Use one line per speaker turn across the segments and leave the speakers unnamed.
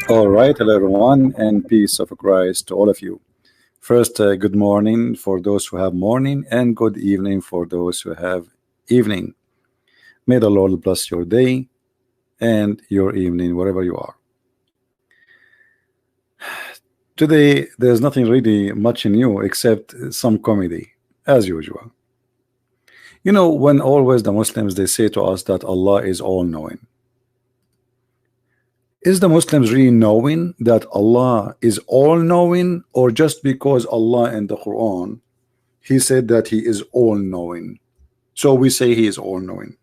All right, hello everyone, and peace of Christ to all of you. First, good morning for those who have morning, and good evening for those who have evening. May the Lord bless your day and your evening, wherever you are. Today, there's nothing really much new except some comedy, as usual. You know, when always the Muslims, they say to us that Allah is all-knowing. Is the Muslims really knowing that Allah is all-knowing, or just because Allah in the Quran, He said that He is all-knowing, so we say He is all-knowing?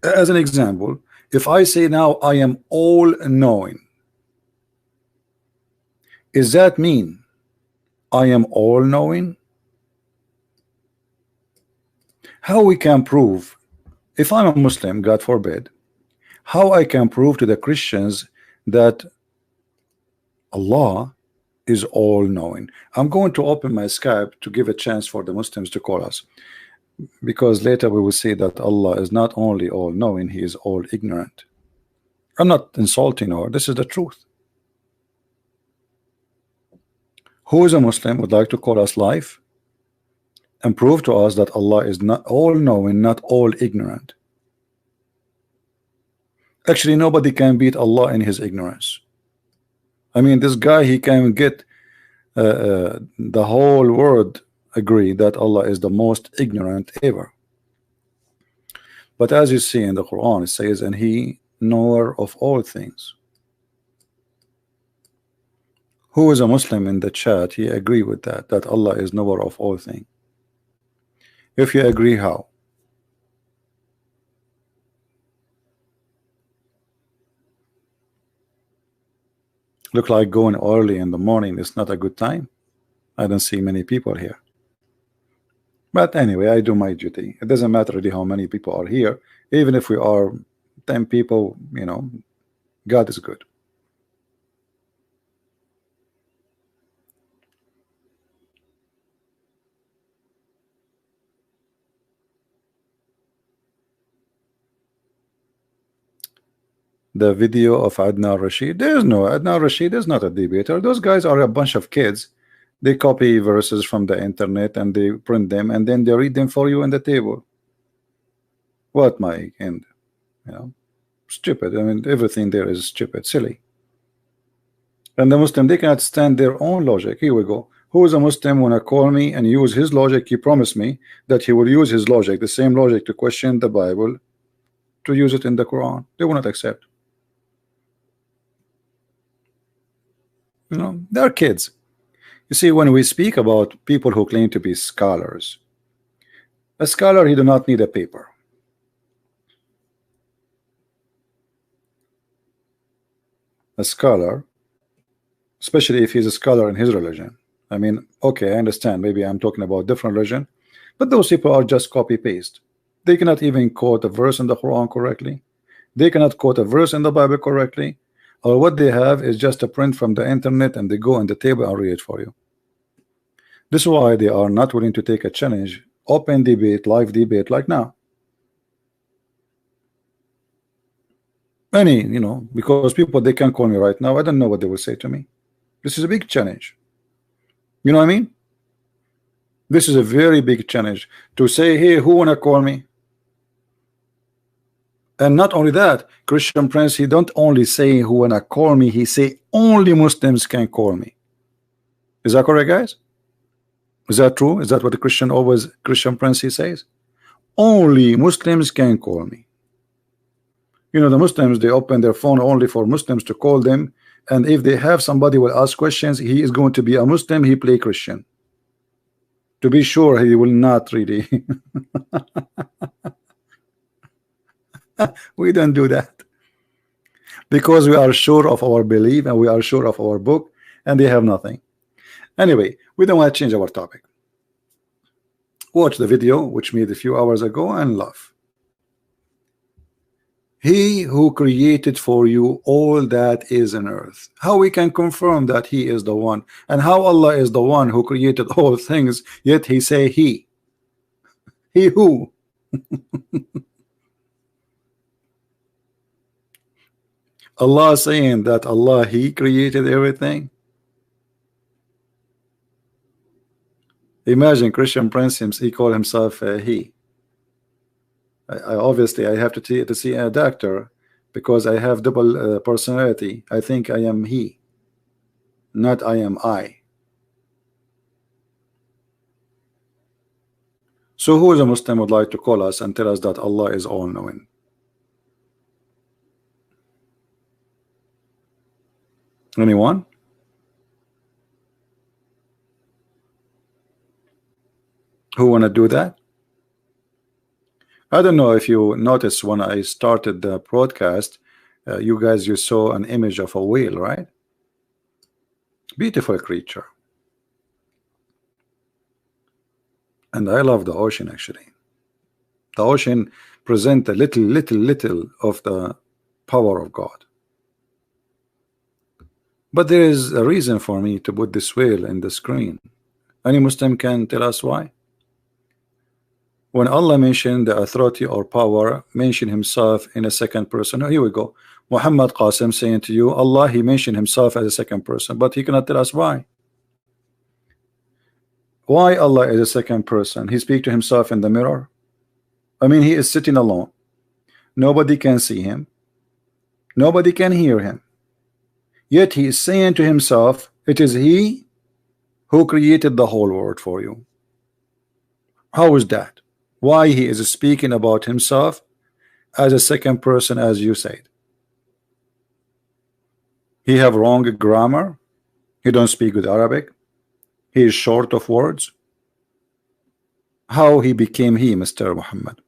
As an example, if I say now I am all-knowing, does that mean I am all-knowing? How we can prove, if I'm a Muslim, God forbid, how I can prove to the Christians that Allah is all-knowing? I'm going to open my Skype to give a chance for the Muslims to call us, because later we will see that Allah is not only all-knowing, He is all-ignorant. I'm not insulting her, this is the truth. Who is a Muslim would like to call us live and prove to us that Allah is not all-knowing, not all-ignorant? Actually, nobody can beat Allah in His ignorance. I mean, this guy, he can get the whole world agree that Allah is the most ignorant ever. But as you see in the Quran, it says, and He knower of all things. Who is a Muslim in the chat? He agree with that, that Allah is knower of all things. If you agree, how? Look like going early in the morning is not a good time. I don't see many people here. But anyway, I do my duty. It doesn't matter really how many people are here. Even if we are 10 people, you know, God is good. The video of Adnan Rashid, there is no Adnan Rashid is not a debater. Those guys are a bunch of kids. They copy verses from the internet and they print them and then they read them for you on the table. What, my end? You know, stupid. I mean, everything there is stupid, silly. And the Muslim, they cannot stand their own logic. Here we go. Who is a Muslim when I call me and use his logic? He promised me that he will use his logic, the same logic, to question the Bible, to use it in the Quran. They will not accept. You know, they're kids. You see, when we speak about people who claim to be scholars, a scholar, he do not need a paper. A scholar, especially if he's a scholar in his religion. I mean, okay, I understand. Maybe I'm talking about different religion, but those people are just copy paste. They cannot even quote a verse in the Quran correctly. They cannot quote a verse in the Bible correctly. Or what they have is just a print from the internet and they go on the table and read it for you. This is why they are not willing to take a challenge, open debate, live debate like now. Any, you know, because people, they can call me right now. I don't know what they will say to me. This is a big challenge. You know what I mean? This is a very big challenge to say, hey, who wanna call me? And not only that, Christian Prince, he don't only say who wanna call me, he say only Muslims can call me. Is that correct, guys? Is that true? Is that what the Christian Prince he says? Only Muslims can call me. You know, the Muslims, they open their phone only for Muslims to call them, and if they have somebody will ask questions, he is going to be a Muslim, he play Christian. To be sure, he will not really. We don't do that because we are sure of our belief and we are sure of our book, and they have nothing. Anyway, we don't want to change our topic. Watch the video which made a few hours ago and laugh. He who created for you all that is on earth. How we can confirm that he is the one, and how Allah is the one who created all things, yet he say he who Allah saying that Allah, He created everything. Imagine Christian Prince, he call himself he. Obviously I have to see a doctor because I have double personality. I think I am he, not I am I. So who is a Muslim would like to call us and tell us that Allah is all-knowing? Anyone? Who want to do that? I don't know if you noticed when I started the broadcast, you saw an image of a whale, right? Beautiful creature. And I love the ocean actually. The ocean present a little of the power of God. But there is a reason for me to put this whale in the screen. Any Muslim can tell us why? When Allah mentioned the authority or power, mention himself in a second person. Oh, here we go. Muhammad Qasim saying to you, Allah, he mentioned himself as a second person, but he cannot tell us why. Why Allah is a second person? He speaks to himself in the mirror. I mean, he is sitting alone. Nobody can see him. Nobody can hear him. Yet he is saying to himself, it is he who created the whole world for you. How is that? Why he is speaking about himself as a second person, as you said? He have wrong grammar. He don't speak good Arabic. He is short of words. How he became he, Mr. Muhammad?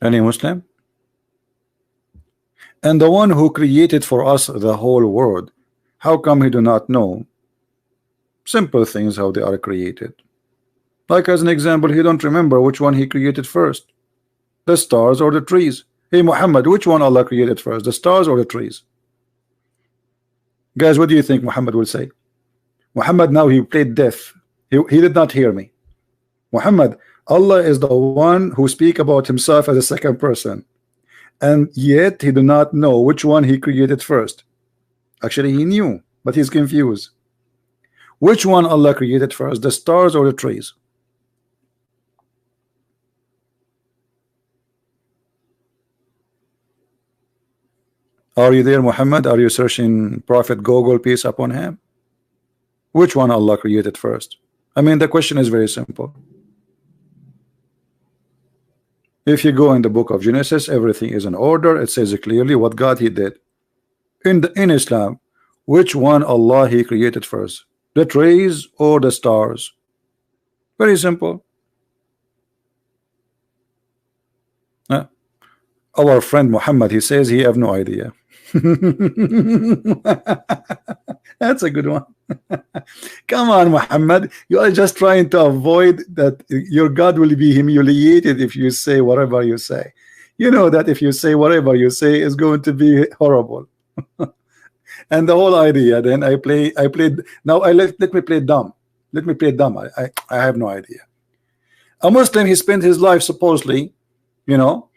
Any Muslim? And the one who created for us the whole world, how come he do not know simple things, how they are created? Like as an example, he don't remember which one he created first, the stars or the trees. Hey Muhammad, which one Allah created first, the stars or the trees? Guys, what do you think Muhammad will say? Muhammad, now he played deaf. He did not hear me. Muhammad, Allah is the one who speak about himself as a second person, and yet he do not know which one he created first. Actually he knew, but he's confused. Which one Allah created first, the stars or the trees? Are you there, Muhammad? Are you searching Prophet Google, peace upon him? Which one Allah created first? I mean, the question is very simple. If you go in the book of Genesis, everything is in order. It says clearly what God he did. In Islam, which one Allah he created first, the trees or the stars? Very simple. Our friend Muhammad, he says he have no idea. That's a good one. Come on, Muhammad, you are just trying to avoid that your God will be humiliated if you say whatever you say. You know that if you say whatever you say is going to be horrible. And the whole idea, then I played. Now let me play dumb. Let me play dumb. I have no idea. A Muslim, he spent his life supposedly, you know,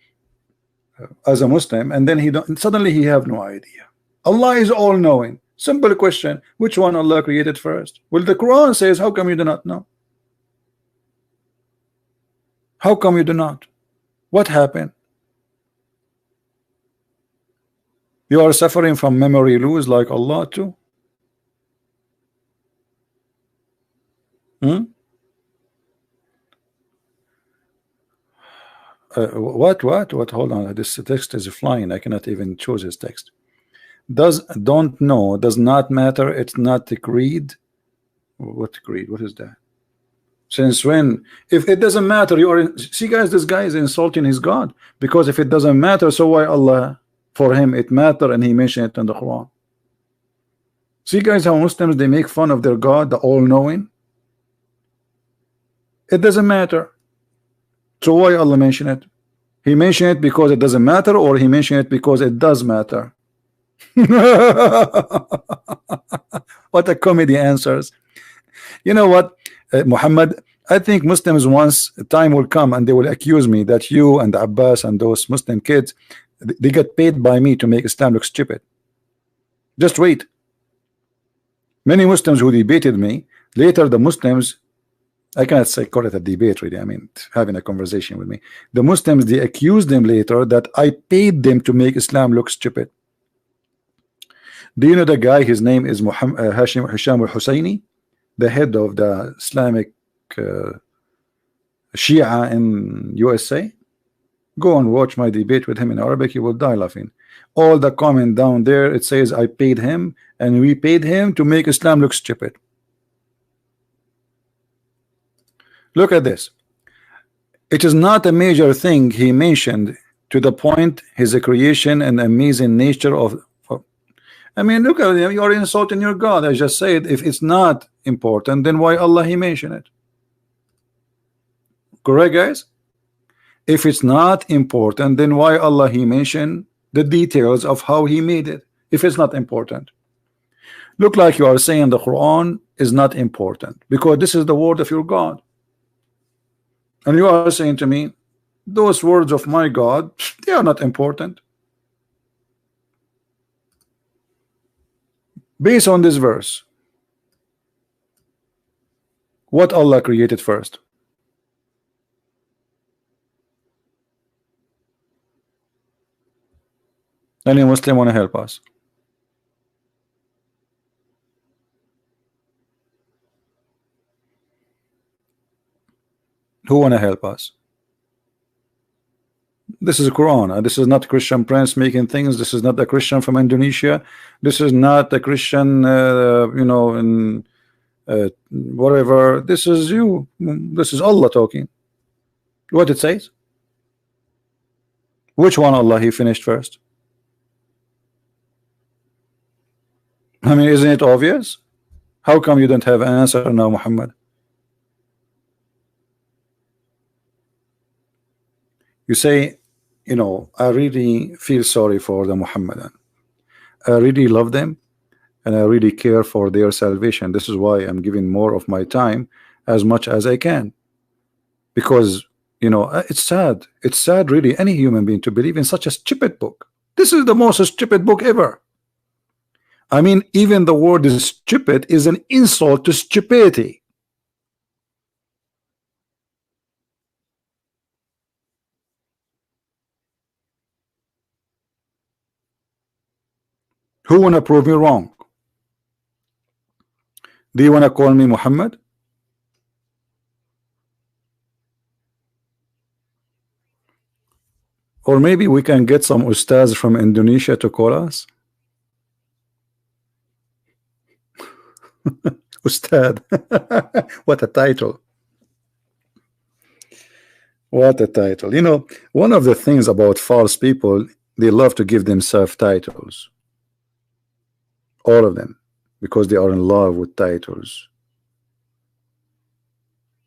as a Muslim, and then suddenly he have no idea. Allah is all-knowing. Simple question: which one Allah created first? Well, the Quran says, how come you do not know? How come you do not? What happened? You are suffering from memory loss like Allah too? What? Hold on. This text is flying. I cannot even choose his text. Don't know does not matter. It's not a creed. What creed? What is that? Since when? If it doesn't matter, you are. See, guys, this guy is insulting his God, because if it doesn't matter, so why Allah? For him it matter, and he mentioned it in the Quran. See, guys, how Muslims, they make fun of their God, the all-knowing. It doesn't matter. So why Allah mention it? He mentioned it because it doesn't matter, or he mentioned it because it does matter? What a comedy answers. You know what, Muhammad, I think Muslims, once time will come and they will accuse me that you and Abbas and those Muslim kids, they get paid by me to make Islam look stupid. Just wait. Many Muslims who debated me, later the Muslims, I cannot say call it a debate really, I mean having a conversation with me. The Muslims, they accused them later that I paid them to make Islam look stupid. Do you know the guy? His name is Mohammed Hisham al-Husseini, the head of the Islamic Shia in USA. Go and watch my debate with him in Arabic, you will die laughing. All the comment down there, it says I paid him and we paid him to make Islam look stupid. Look at this. It is not a major thing he mentioned, to the point his creation and amazing nature of I mean, look at him, you're insulting your God. I just said if it's not important, then why Allah he mentioned it? Correct, guys? If it's not important, then why Allah he mentioned the details of how he made it, if it's not important? Look like you are saying the Quran is not important because this is the word of your God, and you are saying to me those words of my God, they are not important. Based on this verse, what Allah created first? Any Muslim want to help us? Who want to help us? This is a Quran. This is not Christian Prince making things. This is not a Christian from Indonesia. This is not a Christian, you know, in whatever. This is you. This is Allah talking. What it says? Which one Allah he finished first? I mean, isn't it obvious? How come you don't have an answer now, Muhammad? You say, you know, I really feel sorry for the Muhammadan. I really love them and I really care for their salvation. This is why I'm giving more of my time as much as I can, because you know it's sad. It's sad really, any human being to believe in such a stupid book. This is the most stupid book ever. I mean, even the word is stupid is an insult to stupidity. Who wanna prove me wrong? Do you wanna call me Muhammad? Or maybe we can get some ustaz from Indonesia to call us. Ustad. What a title. What a title. You know, one of the things about false people, they love to give themselves titles. All of them, because they are in love with titles.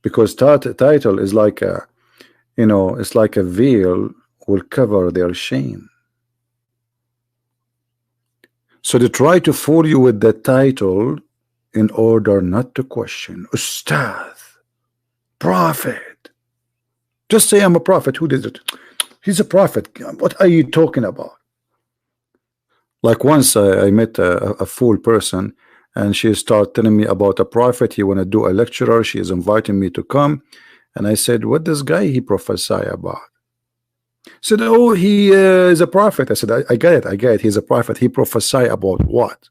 Because title is like a, you know, it's like a veil will cover their shame. So they try to fool you with the title in order not to question. Ustad, prophet. Just say I'm a prophet. Who did it? He's a prophet. What are you talking about? Like once I met a fool person, and she started telling me about a prophet. He want to do a lecturer. She is inviting me to come, and I said, "What this guy he prophesy about?" Said, "Oh, he is a prophet." I said, "I get it. I get it. He's a prophet. He prophesy about what?"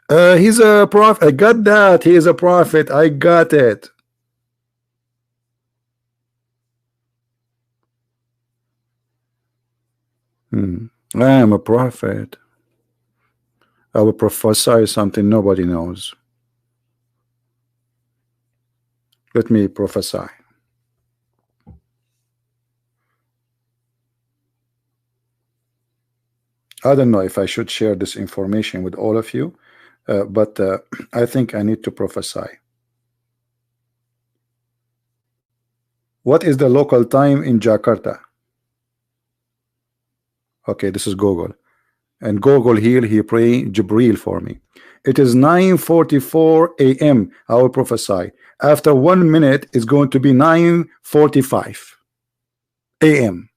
He's a prophet. I got that. He is a prophet. I got it. I am a prophet. I will prophesy something nobody knows. Let me prophesy. I don't know if I should share this information with all of you, but I think I need to prophesy. What is the local time in Jakarta? Okay, this is Google. And Google here, he pray Jibril for me. It is 9:44 a.m. I will prophesy. After 1 minute, it's going to be 9:45 a.m.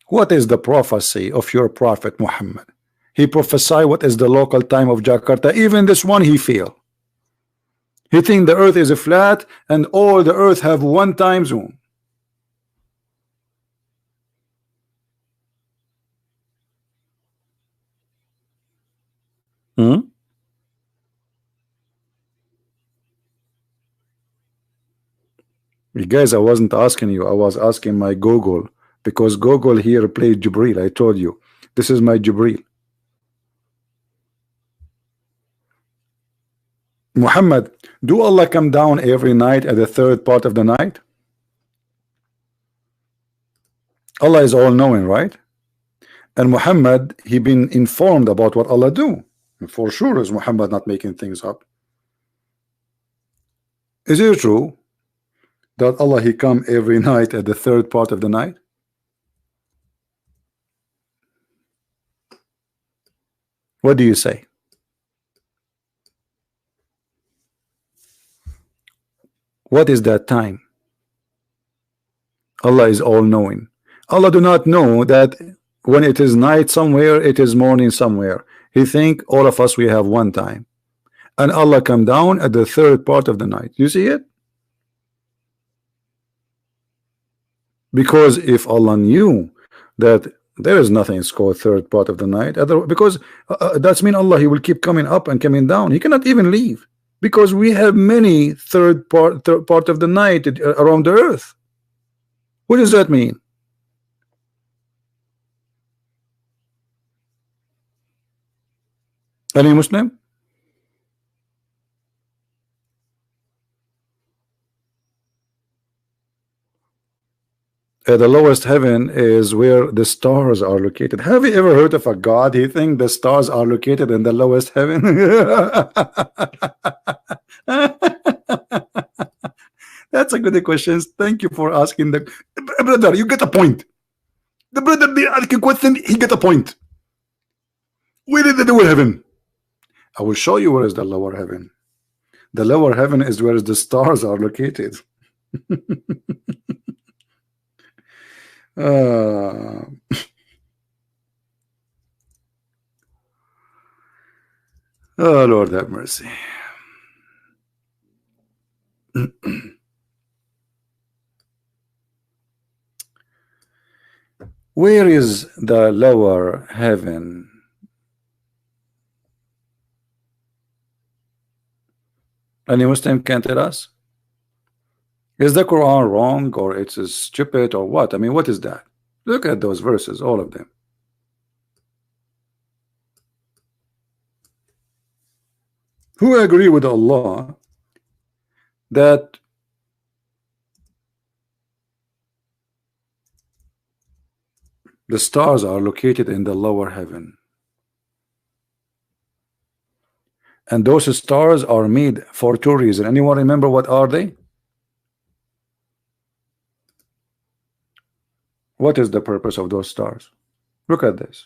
What is the prophecy of your prophet Muhammad? He prophesied what is the local time of Jakarta. Even this one he failed. He think the earth is a flat and all the earth have one time zone. You guys, I wasn't asking you, I was asking my Google, because Google here played Jibril. I told you this is my Jibril. Muhammad, do Allah come down every night at the third part of the night? Allah is all knowing, right? And Muhammad, he been informed about what Allah do. For sure is Muhammad not making things up. Is it true that Allah he come every night at the third part of the night? What do you say? What is that time? Allah is all knowing. Allah do not know that when it is night somewhere, it is morning somewhere. He think all of us we have one time, and Allah come down at the third part of the night. You see it? Because if Allah knew that there is nothing it's called third part of the night, because that's mean Allah he will keep coming up and coming down. He cannot even leave, because we have many third part of the night around the earth. What does that mean? Any Muslim? The lowest heaven is where the stars are located. Have you ever heard of a God? He think the stars are located in the lowest heaven? That's a good question. Thank you for asking. The brother, you get a point. The brother be asking question, he get a point. Where is the lower heaven? I will show you where is the lower heaven. The lower heaven is where the stars are located. Oh Lord have mercy. Where is the lower heaven? Any Muslim can tell us? Is the Quran wrong, or it's stupid, or what? I mean, what is that? Look at those verses, all of them. Who agree with Allah that the stars are located in the lower heaven? And those stars are made for two reasons. Anyone remember what are they? What is the purpose of those stars? Look at this.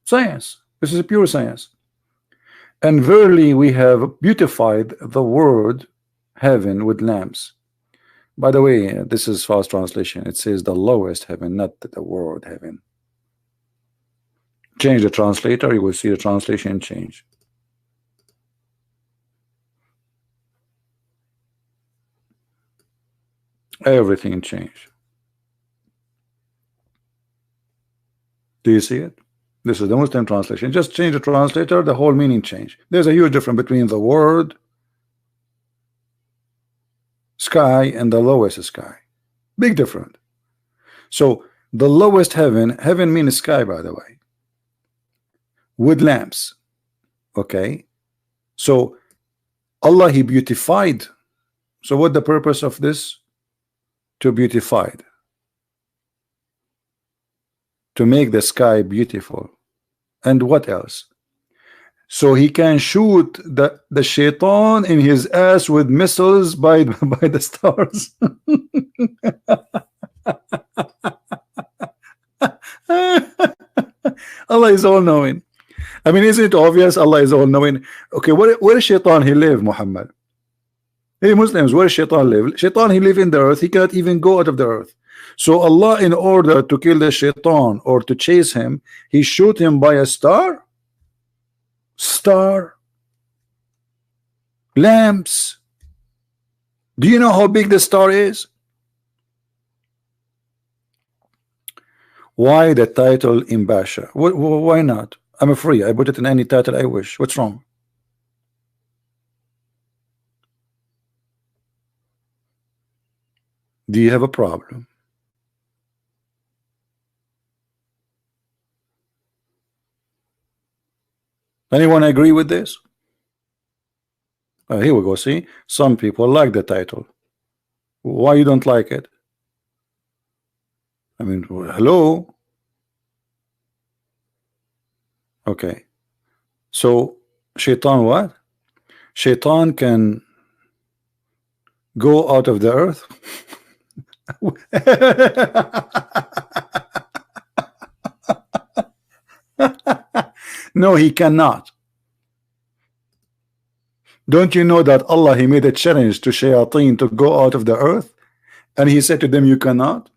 Science. This is pure science. And verily we have beautified the word heaven with lamps. By the way, this is fast translation. It says the lowest heaven, not the word heaven. Change the translator, you will see the translation change. Everything changed. Do you see it? This is the Muslim translation. Just change the translator, the whole meaning change. There's a huge difference between the word sky and the lowest sky. Big difference. So the lowest heaven, heaven means sky, by the way, with lamps. Okay, so Allah he beautified. So what the purpose of this? To beautify it, to make the sky beautiful. And what else? So he can shoot the shaitan in his ass with missiles by the stars. Allah is all knowing. I mean, isn't it obvious Allah is all knowing? Okay, where is Shaitan he live, Muhammad? Hey Muslims, where Shaitan live? Shaitan he live in the earth, he cannot even go out of the earth. So Allah, in order to kill the Shaitan or to chase him, he shoot him by a star? Star? Lamps? Do you know how big the star is? Why the title in Basha? Why not? I'm free. I put it in any title I wish. What's wrong? Do you have a problem? Anyone agree with this? Here we go. See, some people like the title. Why you don't like it? I mean, hello. Okay. So Shaitan what? Shaitan can go out of the earth. No, he cannot. Don't you know that Allah he made a challenge to shayateen to go out of the earth, and he said to them, you cannot?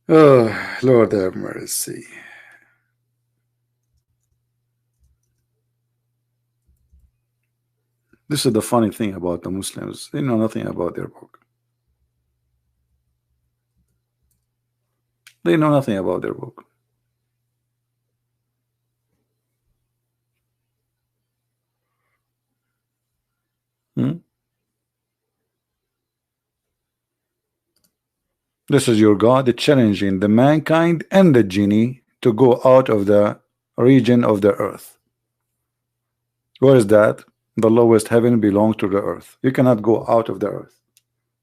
Oh, Lord have mercy. This is the funny thing about the Muslims. They know nothing about their book. They know nothing about their book. This is your God challenging the mankind and the genie to go out of the region of the earth. What is that? The lowest heaven belongs to the earth. You cannot go out of the earth.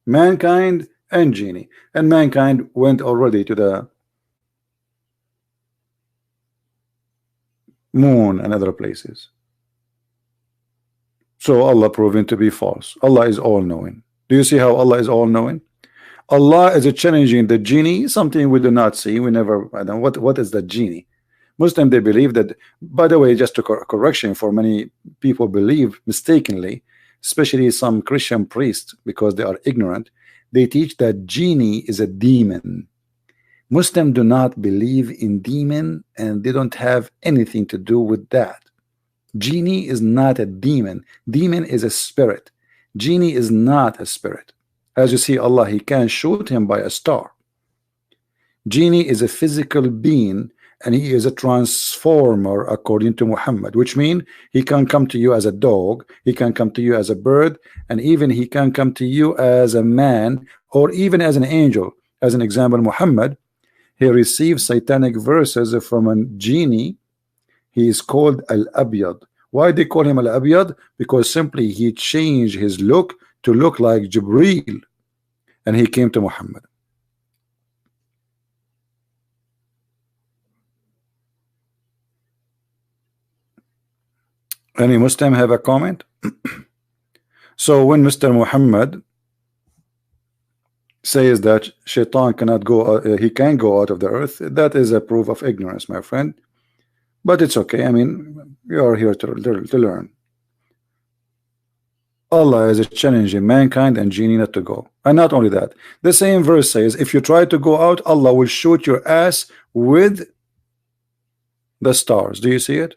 Mankind and genie. And mankind went already to the moon and other places. So Allah proven to be false. Allah is all-knowing. Do you see how Allah is all-knowing? Allah is challenging the genie, something we do not see. We never, I don't know what is the genie. Muslim, they believe that, by the way, just a correction for many people believe mistakenly, especially some Christian priests, because they are ignorant, they teach that genie is a demon. Muslims do not believe in demon, and they don't have anything to do with that. Genie is not a demon. Demon is a spirit. Genie is not a spirit. As you see, Allah, he can shoot him by a star. Genie is a physical being, and he is a transformer according to Muhammad, which means he can come to you as a dog, he can come to you as a bird, and even he can come to you as a man, or even as an angel. As an example, Muhammad, he received satanic verses from a genie. He is called Al-Abyad. Why they call him Al-Abyad? Because simply he changed his look to look like Jibreel, and he came to Muhammad. Any Muslim have a comment? So when Mr. Muhammad says that Shaitan cannot go, he can go out of the earth, that is a proof of ignorance, my friend. But it's okay. I mean, we are here to learn. Allah is challenging mankind and genie not to go. And not only that, the same verse says, if you try to go out, Allah will shoot your ass with the stars. Do you see it?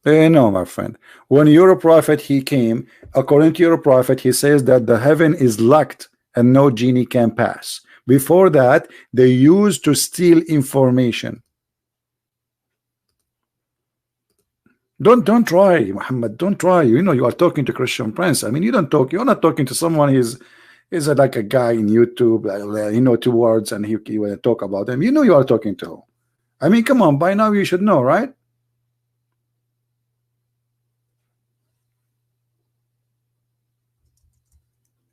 No, my friend. When your prophet he came, according to your prophet, he says that the heaven is locked and no genie can pass. Before that, they used to steal information. Don't try, Muhammad. Don't try. You know you are talking to Christian Prince. I mean, you don't talk. You're not talking to someone. Is like a guy in YouTube. You know 2 words and he will talk about them. You know you are talking to. I mean, come on. By now you should know, right?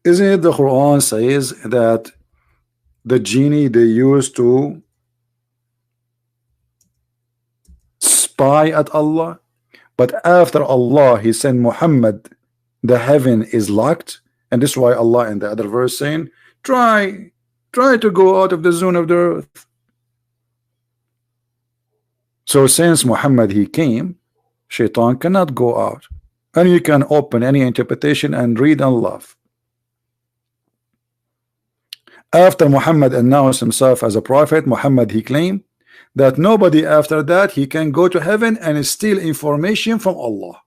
Isn't it the Quran says that the genie they used to spy at Allah, but after Allah he sent Muhammad the heaven is locked, and this is why Allah in the other verse saying, try to go out of the zone of the earth. So since Muhammad he came, Shaitan cannot go out, and you can open any interpretation and read and love. After Muhammad announced himself as a prophet, Muhammad he claimed that nobody after that he can go to heaven and steal information from Allah.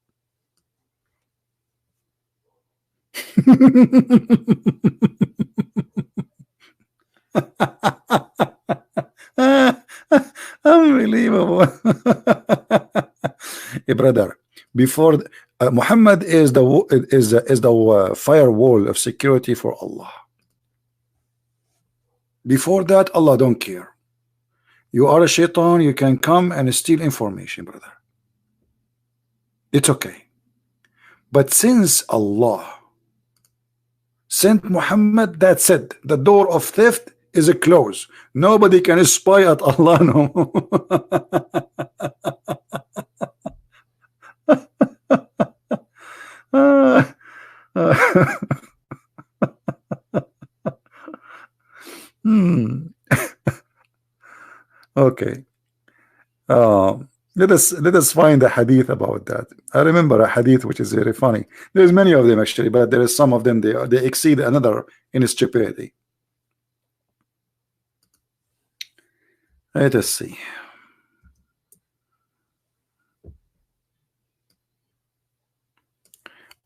Unbelievable. Hey, brother, before Muhammad is the firewall of security for Allah. Before that, Allah don't care. You are a shaitan, you can come and steal information, brother. It's okay. But since Allah sent Muhammad, that's it. The door of theft is closed. Nobody can spy at Allah no more. Okay. Let us find a hadith about that. I remember a hadith which is very funny. There's many of them actually, but there is some of them they exceed another in stupidity. Let us see.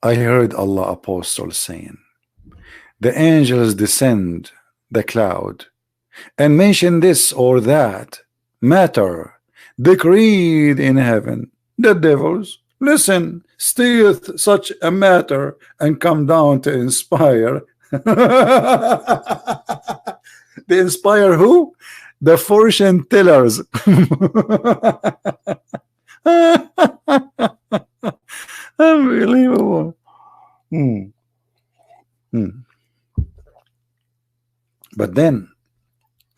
I heard Allah Apostle saying, the angels descend the cloud and mention this or that matter decreed in heaven. The devils listen, stealeth such a matter and come down to inspire. They inspire who? The fortune tellers. Unbelievable. But then,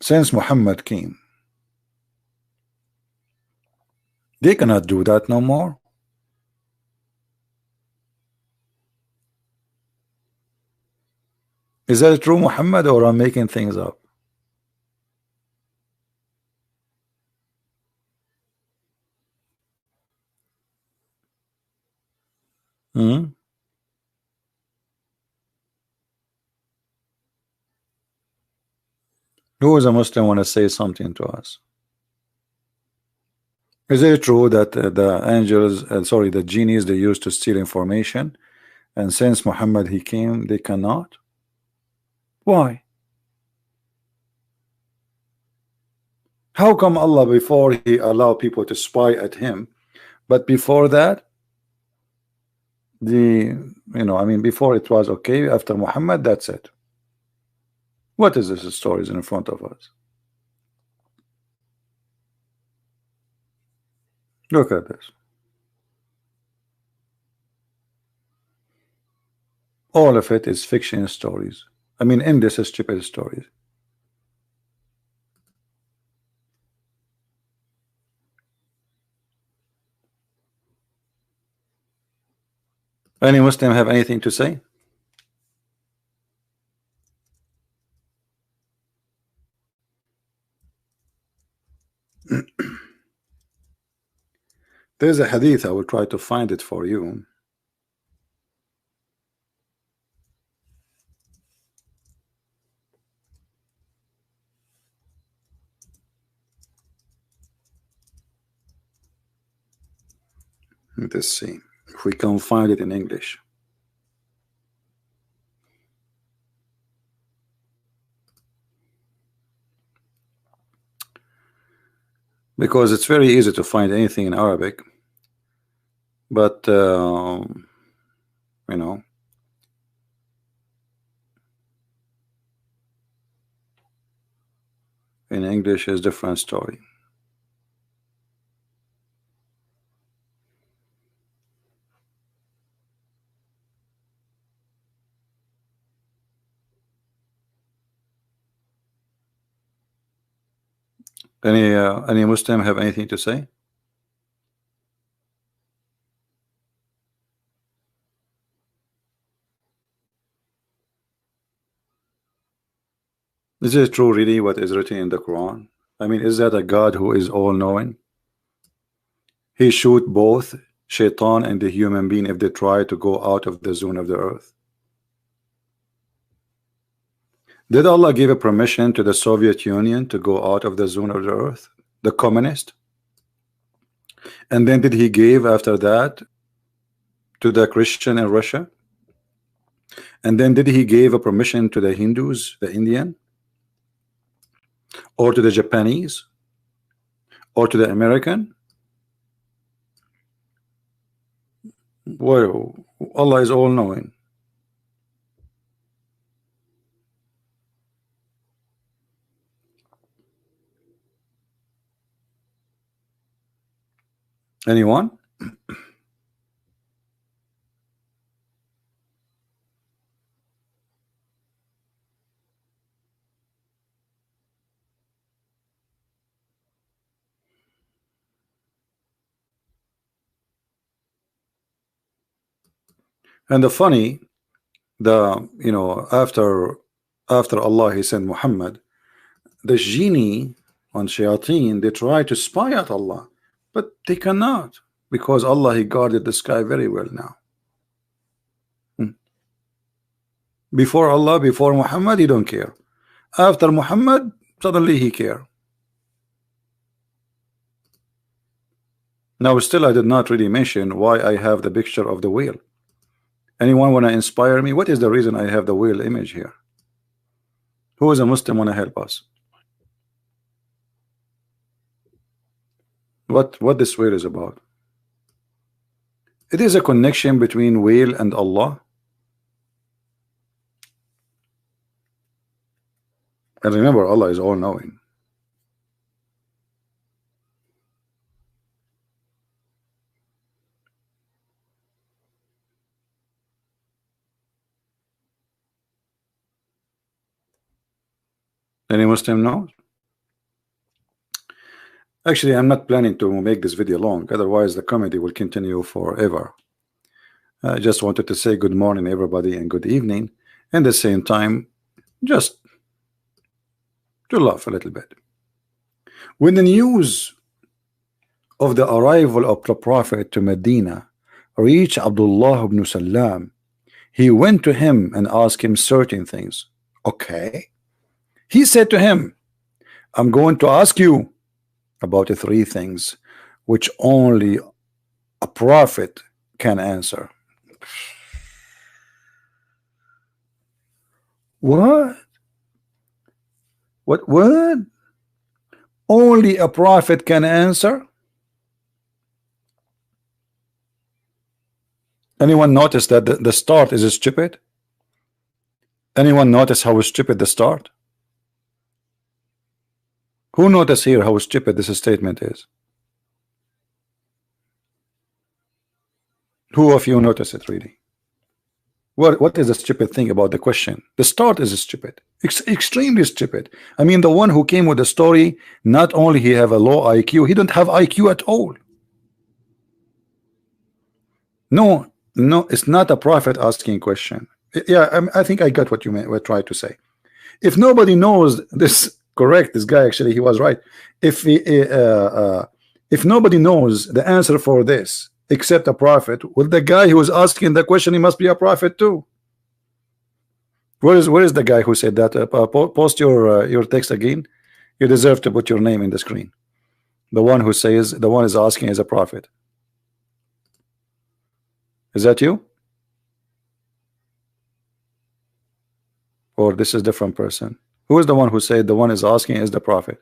since Muhammad came, they cannot do that no more. Is that true, Muhammad, or I'm making things up? Who is a Muslim want to say something to us? Is it true that the angels, the genies, they used to steal information, and since Muhammad he came, they cannot? Why? How come Allah before he allowed people to spy at him, but before that, before it was okay, after Muhammad, that's it? What is this stories in front of us? Look at this. All of it is fiction stories. I mean, in this is stupid stories. Any Muslim have anything to say? There's a hadith, I will try to find it for you. Let's see if we can find it in English. Because it's very easy to find anything in Arabic, but in English is different story. Any Muslim have anything to say? Is it true really what is written in the Quran? I mean, is that a God who is all-knowing? He shoot both shaitan and the human being if they try to go out of the zone of the earth. Did Allah give a permission to the Soviet Union to go out of the zone of the earth, the communist? And then did he give after that to the Christian in Russia? And then did he give a permission to the Hindus, the Indian, or to the Japanese, or to the American? Well, Allah is all-knowing. Anyone? And the funny, after Allah he sent Muhammad, the genie on shayateen, they try to spy at Allah, but they cannot, because Allah he guarded the sky very well now. Before Allah, before Muhammad, he don't care. After Muhammad, suddenly he care. Now still I did not really mention why I have the picture of the whale. Anyone want to inspire me? What is the reason I have the whale image here? Who is a Muslim want to help us? What this whale is about? It is a connection between whale and Allah. And remember, Allah is all-knowing. Any Muslim knows? Actually, I'm not planning to make this video long, otherwise the comedy will continue forever. I just wanted to say good morning everybody and good evening, and at the same time just to laugh a little bit. When the news of the arrival of the Prophet to Medina reached Abdullah ibn Salam, he went to him and asked him certain things. Okay. He said to him, I'm going to ask you about the three things which only a prophet can answer. What? What? Only a prophet can answer? Anyone notice that the start is stupid? Anyone notice how stupid the start? Who notice here how stupid this statement is? Who of you notice it really? What is the stupid thing about the question? The start is stupid, extremely stupid. I mean, the one who came with the story, not only he have a low IQ, he don't have IQ at all. No, it's not a prophet asking question. Yeah, I think I got what you were trying to say. If nobody knows this, correct, this guy actually he was right. If nobody knows the answer for this except a prophet, well, the guy who is asking the question, he must be a prophet too. Where is the guy who said that? Post your text again. You deserve to put your name in the screen. The one who says the one is asking is a prophet. Is that you? Or this is a different person? Who is the one who said the one is asking is the prophet?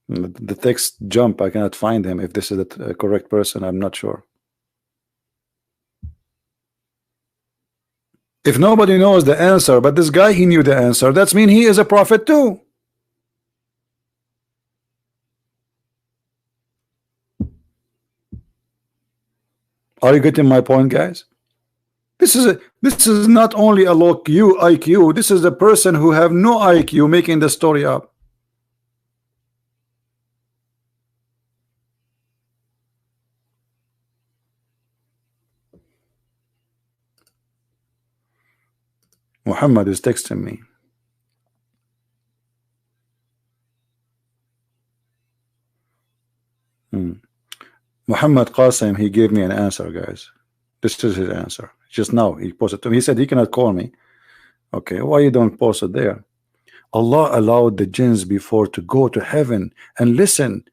The text jump, I cannot find him. If this is the correct person, I'm not sure. If nobody knows the answer, but this guy, he knew the answer, that's mean he is a prophet too. Are you getting my point, guys? This is not only a low IQ, this is a person who have no IQ making the story up. Muhammad is texting me. Muhammad Qasim, he gave me an answer, guys. This is his answer. Just now he posted to me. He said he cannot call me. Okay, why you don't post it there? Allah allowed the jinns before to go to heaven and listen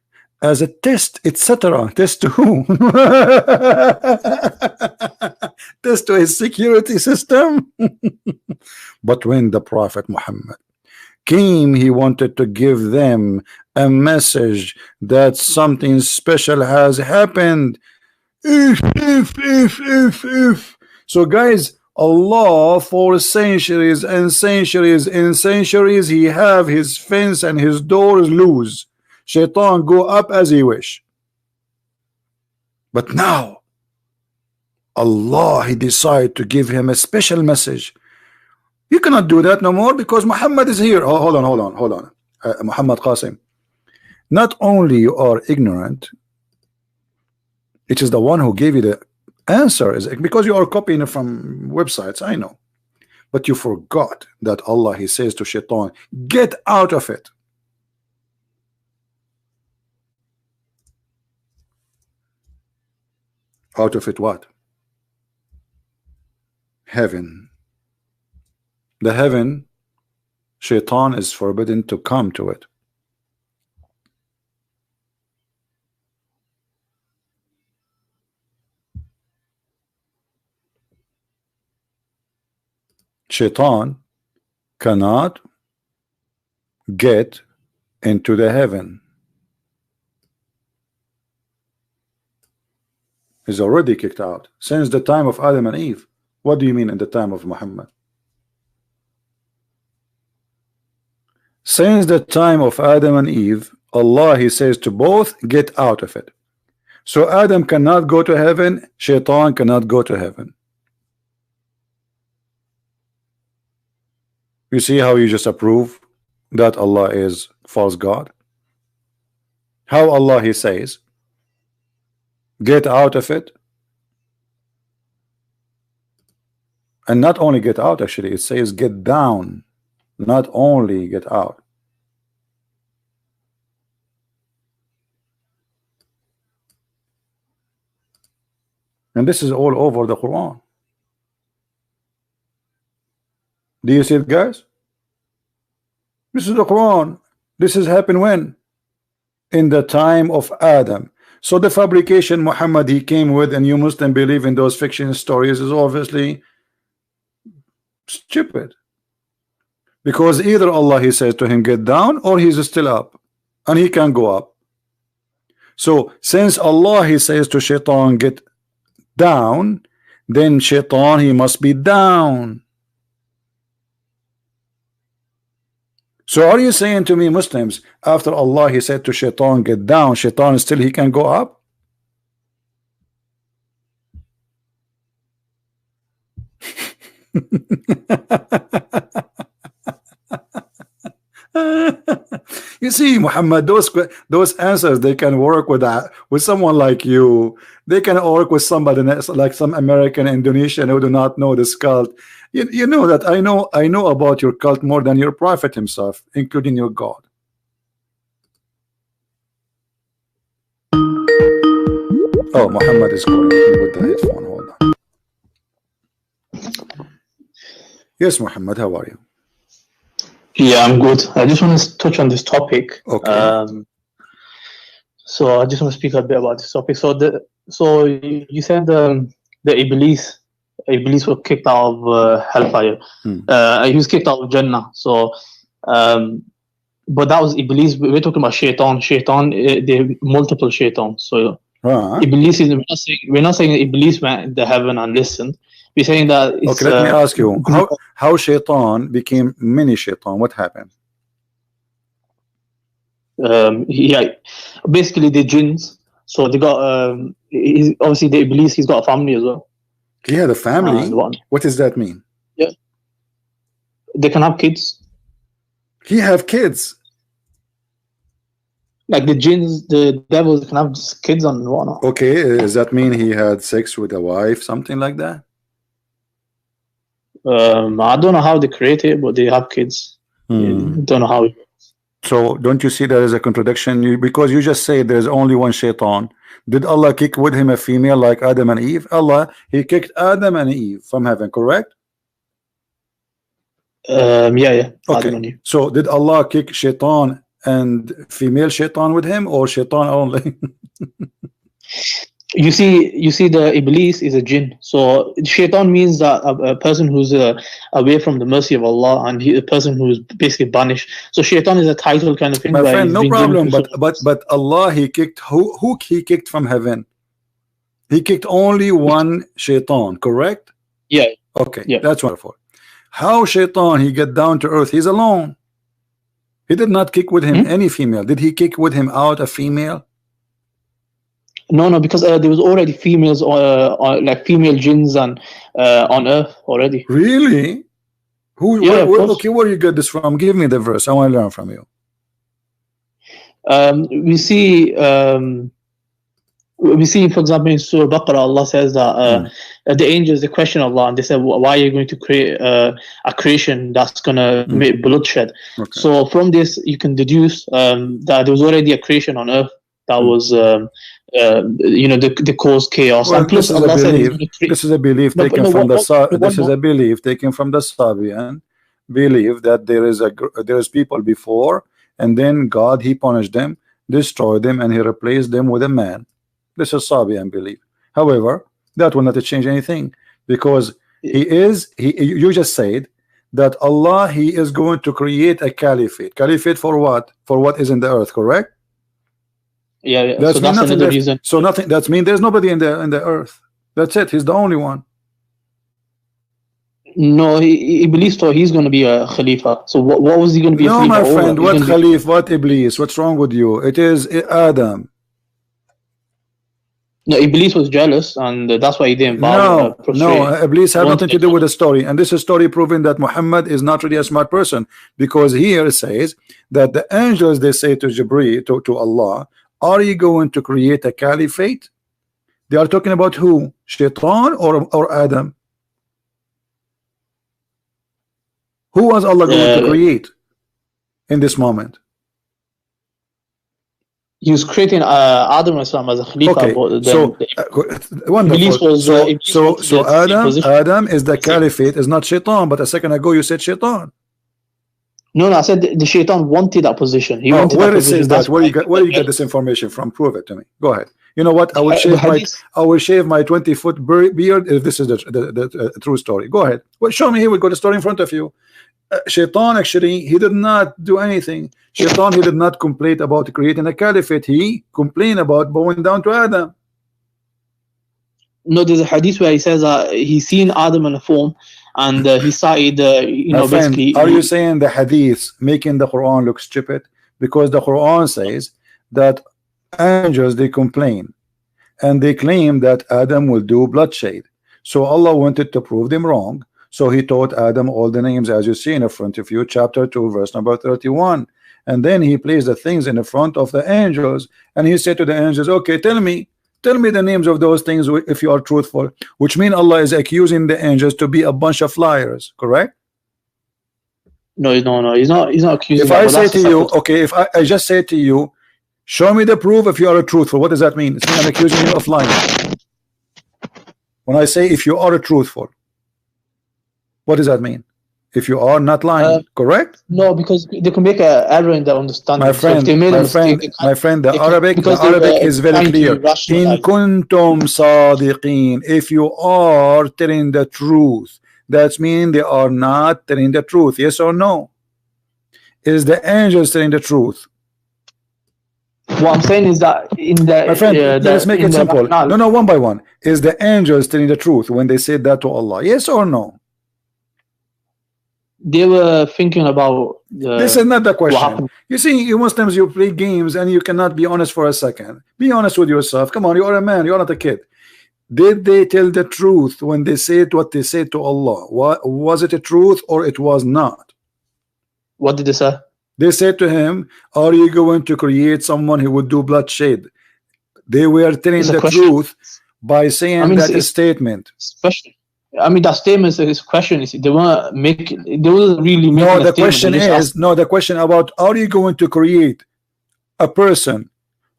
as a test, etc. Test to who? Test to his security system. But when the Prophet Muhammad came, he wanted to give them a message that something special has happened. If. So guys, Allah for centuries and centuries and centuries, he have his fence and his doors loose. Shaitan go up as he wish. But now Allah, he decided to give him a special message. You cannot do that no more because Muhammad is here. Oh, hold on. Muhammad Qasim. Not only you are ignorant, it is the one who gave you the answer, is because you are copying it from websites, I know. But you forgot that Allah, he says to Shaitan, get out of it. Out of it what? Heaven. The heaven, Shaitan is forbidden to come to it. Shaitan cannot get into the heaven. He's already kicked out since the time of Adam and Eve. What do you mean in the time of Muhammad? Since the time of Adam and Eve, Allah, he says to both, get out of it. So Adam cannot go to heaven, Shaitan cannot go to heaven. You see how you just approve that Allah is false God? How Allah, he says, get out of it. And not only get out, actually, it says get down, not only get out. And this is all over the Quran. Do you see it, guys? This is the Quran. This has happened when? In the time of Adam. So the fabrication Muhammad he came with, and you Muslim believe in those fiction stories, is obviously stupid. Because either Allah, he says to him, get down, or he's still up. And he can go up. So since Allah, he says to Shaitan, get down, then Shaitan, he must be down. So are you saying to me, Muslims, after Allah, he said to Shaitan, get down, Shaitan still he can go up? You see, Muhammad, those answers, they can work with someone like you. They can work with somebody like some American, Indonesian who do not know this cult. You know that I know about your cult more than your prophet himself, including your God. Oh, Muhammad is calling. Let me put the headphone. Hold on. Yes, Muhammad, how are you?
Yeah, I'm good. I just want to touch on this topic.
Okay.
So I just want to speak a bit about this topic. So you said the Iblis was kicked out of hellfire. He was kicked out of Jannah. So, but that was Iblis. We're talking about Shaitan. There are multiple Shaitan. So Iblis is. We're not saying that Iblis went in the heaven and listened. We're saying that it's,
okay, let me ask you, how Shaitan became many Shaitan? What happened?
Yeah, basically the jinns. So they got obviously the Iblis. He's got a family as well.
He had a family. What does that mean?
Yeah, they can have kids.
He have kids.
Like the jinns, the devils can have kids and whatnot.
Okay, does that mean he had sex with a wife, something like that?
I don't know how they create it, but they have kids. Don't know how.
So don't you see there is a contradiction? Because you just say there's only one shaitan. Did Allah kick with him a female like Adam and Eve? Allah, he kicked Adam and Eve from heaven, correct?
Yeah.
Okay. So did Allah kick shaitan and female shaitan with him, or shaitan only?
You see, the Iblis is a jinn. So shaitan means that a person who's away from the mercy of Allah, and a person who's basically banished. So shaitan is a title kind of thing.
My friend, no problem. But Allah, he kicked who he kicked from heaven? He kicked only one shaitan, correct?
Yeah.
Okay. Yeah. That's wonderful. How shaitan he get down to earth? He's alone. He did not kick with him any female. Did he kick with him out a female?
No, because there was already females, like female jinns, and on earth already.
Really? Okay, where you get this from? Give me the verse. I want to learn from you.
We see, for example, in Surah Baqarah, Allah says that the angels, they question Allah, and they said, "Why are you going to create a creation that's going to make bloodshed?" Okay. So from this, you can deduce that there was already a creation on earth that was, the cause chaos.
Well,
and plus,
this is a belief taken from the Sabian belief that there is people before, and then God he punished them, destroyed them, and he replaced them with a man. This is Sabian belief. However, that will not change anything, because you just said that Allah he is going to create a caliphate. Caliphate for what? For what is in the earth, correct?
Yeah. That's another reason.
So nothing. That means there's nobody in the earth. That's it. He's the only one.
No, he believes so. He's going to be a khalifa. So what was he going to be?
No, my friend. What khalif? What Iblis? What's wrong with you? It is Adam.
No, Iblis was jealous, and that's why he didn't bow.
No, Iblis had nothing to do with the story, and this is story proving that Muhammad is not really a smart person, because here it says that the angels they say to Jibreel to Allah, "Are you going to create a caliphate?" They are talking about who? Shaitan or Adam? Who was Allah going to create in this moment?
He was creating Adam as a Khalifa.
Okay, so Adam is the caliphate, is not Shaitan. But a second ago you said Shaitan.
No, I said the Shaitan wanted that position. He wanted
where it says that? Where you get this information from? Prove it to me. Go ahead. You know what? I will shave my 20-foot beard if this is the true story. Go ahead. Well, show me here. We got the story in front of you. Shaitan actually he did not do anything. Shaitan he did not complain about creating a caliphate. He complained about bowing down to Adam.
No, there's a hadith where he says he seen Adam in a form, and he started basically.
Are you saying the hadith making the Quran look stupid? Because the Quran says that angels they complain and they claim that Adam will do bloodshed. So Allah wanted to prove them wrong. So he taught Adam all the names as you see in front of you, chapter 2 verse number 31, and then he placed the things in the front of the angels, and he said to the angels, okay, tell me the names of those things if you are truthful, which means Allah is accusing the angels to be a bunch of liars, correct?
No, he's not accusing.
If I say to you, okay, if I just say to you, show me the proof if you are truthful, what does that mean? It's I'm accusing you of lying. When I say if you are truthful, what does that mean? If you are not lying, correct?
No, because they can make an error in their understanding.
My friend, the Arabic is very clear. In kuntum sadiqin, if you are telling the truth, that means they are not telling the truth. Yes or no? Is the angels telling the truth?
What I'm saying is that in the
my friend, let's make it simple. No, one by one. Is the angels telling the truth when they said that to Allah? Yes or no?
They were thinking about
this is not the question. You see, you Muslims, you play games and you cannot be honest for a second. Be honest with yourself. Come on, you are a man, you are not a kid. Did they tell the truth when they said what they said to Allah? Was it a truth or it was not?
What did they say?
They said to him, are you going to create someone who would do bloodshed? They were telling the truth by saying that statement.
I mean, that statement is a question. They weren't making. They wasn't really making.
No, the question is no. The question about are you going to create a person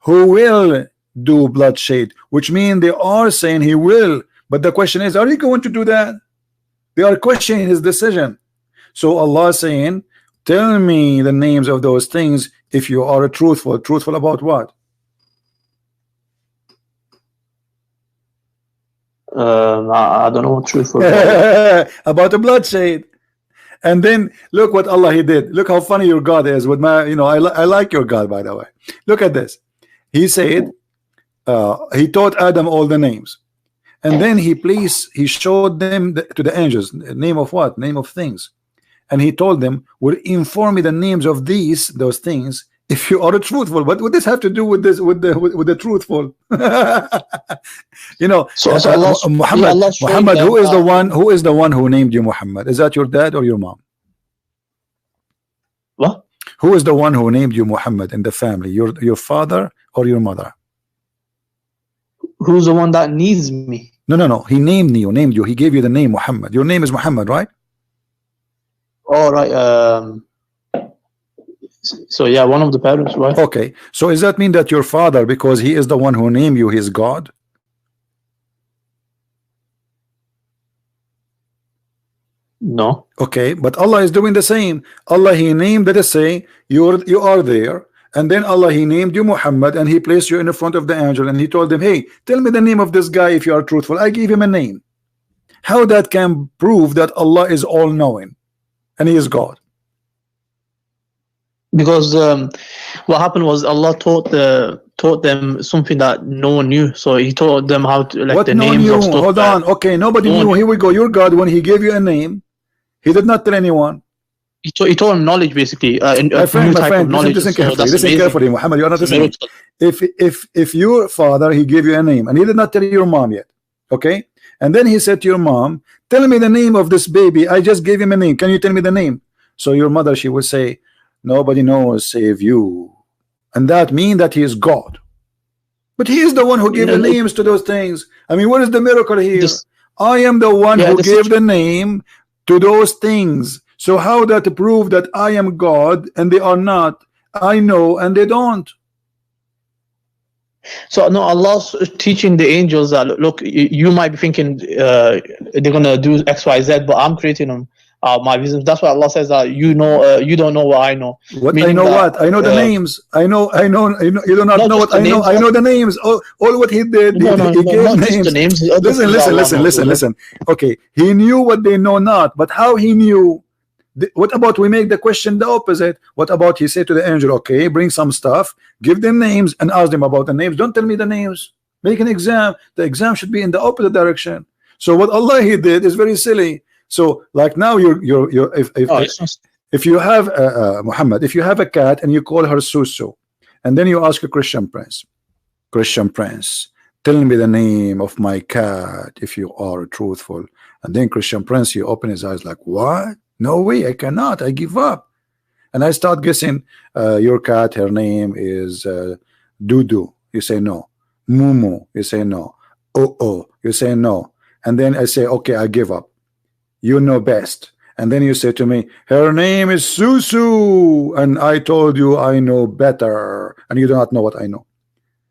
who will do bloodshed, which means they are saying he will, but the question is, are you going to do that? They are questioning his decision. So Allah is saying, tell me the names of those things if you are truthful. Truthful about what?
I don't know what truthful
about the bloodshed. And then look what Allah he did. Look how funny your God is with my, you know, I like your God, by the way. Look at this. He said he taught Adam all the names, and then he showed them to the angels, name of what? Name of things. And he told them, will inform me the names of those things if you are truthful. What would this have to do with this, with the truthful? You know, Muhammad, who is the one who named you Muhammad? Is that your dad or your mom?
What?
Who is the one who named you Muhammad in the family? Your father or your mother?
Who's the one that needs me?
No. He named you. He gave you the name Muhammad. Your name is Muhammad, right?
All right. So yeah, one of the parents, right?
Okay. So does that mean that your father, because he is the one who named you, he is God?
No.
Okay, but Allah is doing the same. Allah he named, let us say you are there, and then Allah he named you Muhammad, and he placed you in the front of the angel, and he told them, hey, tell me the name of this guy if you are truthful. I give him a name. How that can prove that Allah is all-knowing and he is God?
Because what happened was Allah taught them something that no one knew. So he taught them how to, like, the names of stuff.
Hold on. Okay, nobody knew. Here we go. Your God, when he gave you a name, he did not tell anyone.
He taught them knowledge, basically.
My friend, listen carefully, Muhammad. You are not listening. If your father he gave you a name and he did not tell your mom yet, okay, and then he said to your mom, tell me the name of this baby. I just gave him a name. Can you tell me the name? So your mother, she would say, nobody knows save you, and that means that he is God. But he is the one who gave the names to those things. I mean, what is the miracle here? I am the one who gave the name to those things. So how that prove that I am God and they are not? I know and they don't.
So no, Allah's teaching the angels that, look, you might be thinking they're gonna do X, Y, Z, but I'm creating them. My business. That's why Allah says that you don't know what I know.
What I know, what I know the names. I know. You do not know what I know. I know the names. All what he did. He gave names. Listen. Okay, he knew what they know not, but how he knew? What about we make the question the opposite? What about he said to the angel, okay, bring some stuff, give them names, and ask them about the names. Don't tell me the names. Make an exam. The exam should be in the opposite direction. So what Allah he did is very silly. So like now if you have Muhammad, if you have a cat and you call her Susu, and then you ask a Christian prince, tell me the name of my cat if you are truthful. And then Christian prince, he open his eyes like, what? No way, I cannot, I give up. And I start guessing, your cat, her name is Dudu. You say no. Mumu, you say no. Oh, you say no. And then I say, okay, I give up. You know best. And then you say to me, her name is Susu, and I told you I know better, and you do not know what I know.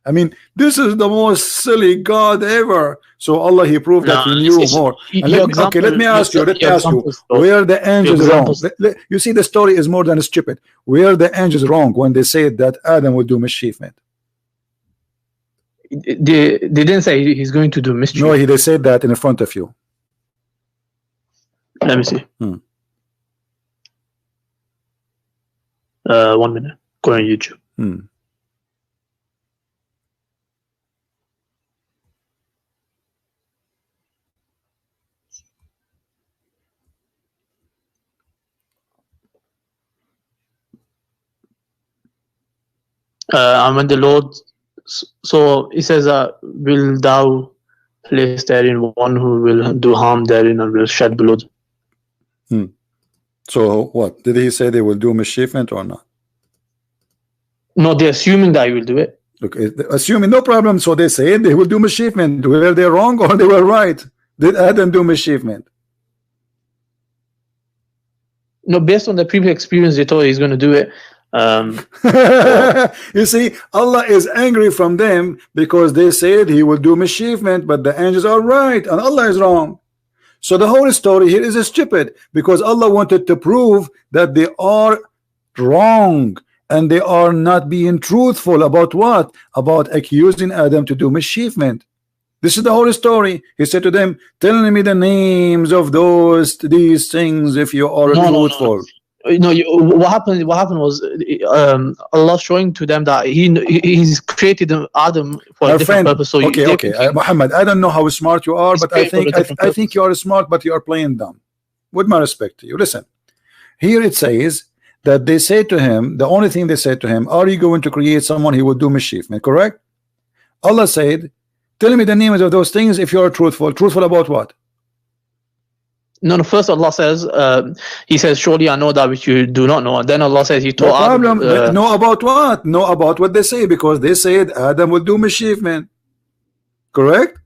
I mean, this is the most silly God ever. So Allah he proved that he knew more. Let me ask you, where the angels wrong? You see, the story is more than stupid. Where the angels wrong when they said that Adam would do mischievement?
They didn't say he's going to do mischief.
No, they said that in front of you.
Let me see. 1 minute. Go on YouTube. I'm in the Lord. So he says, will thou place therein one who will do harm therein and will shed blood?
So what? Did he say they will do mischievement or not?
No, they're assuming that he will do it.
Okay, assuming, no problem. So they say they will do mischievement. Were they wrong or they were right? Did Adam do mischievement?
No, based on the previous experience, they thought he's going to do it.
You see, Allah is angry from them because they said he will do mischievement, but the angels are right and Allah is wrong. So the whole story here is stupid because Allah wanted to prove that they are wrong and they are not being truthful about what? About accusing Adam to do mischievement. This is the whole story. He said to them, tell me the names of these things if you are truthful.
No, what happened was Allah showing to them that he's created Adam for a different purpose. So
okay, Muhammad, I don't know how smart you are, but I think you are smart, but you are playing dumb. With my respect to you, listen. Here it says that they say to him, the only thing they said to him, are you going to create someone who will do mischievement? Correct? Allah said, tell me the names of those things if you are truthful. Truthful about what?
No, first Allah says, he says, surely I know that which you do not know. And then Allah says, he told
Adam. Know about what? Know about what they say, because they said Adam will do mischievement. Correct?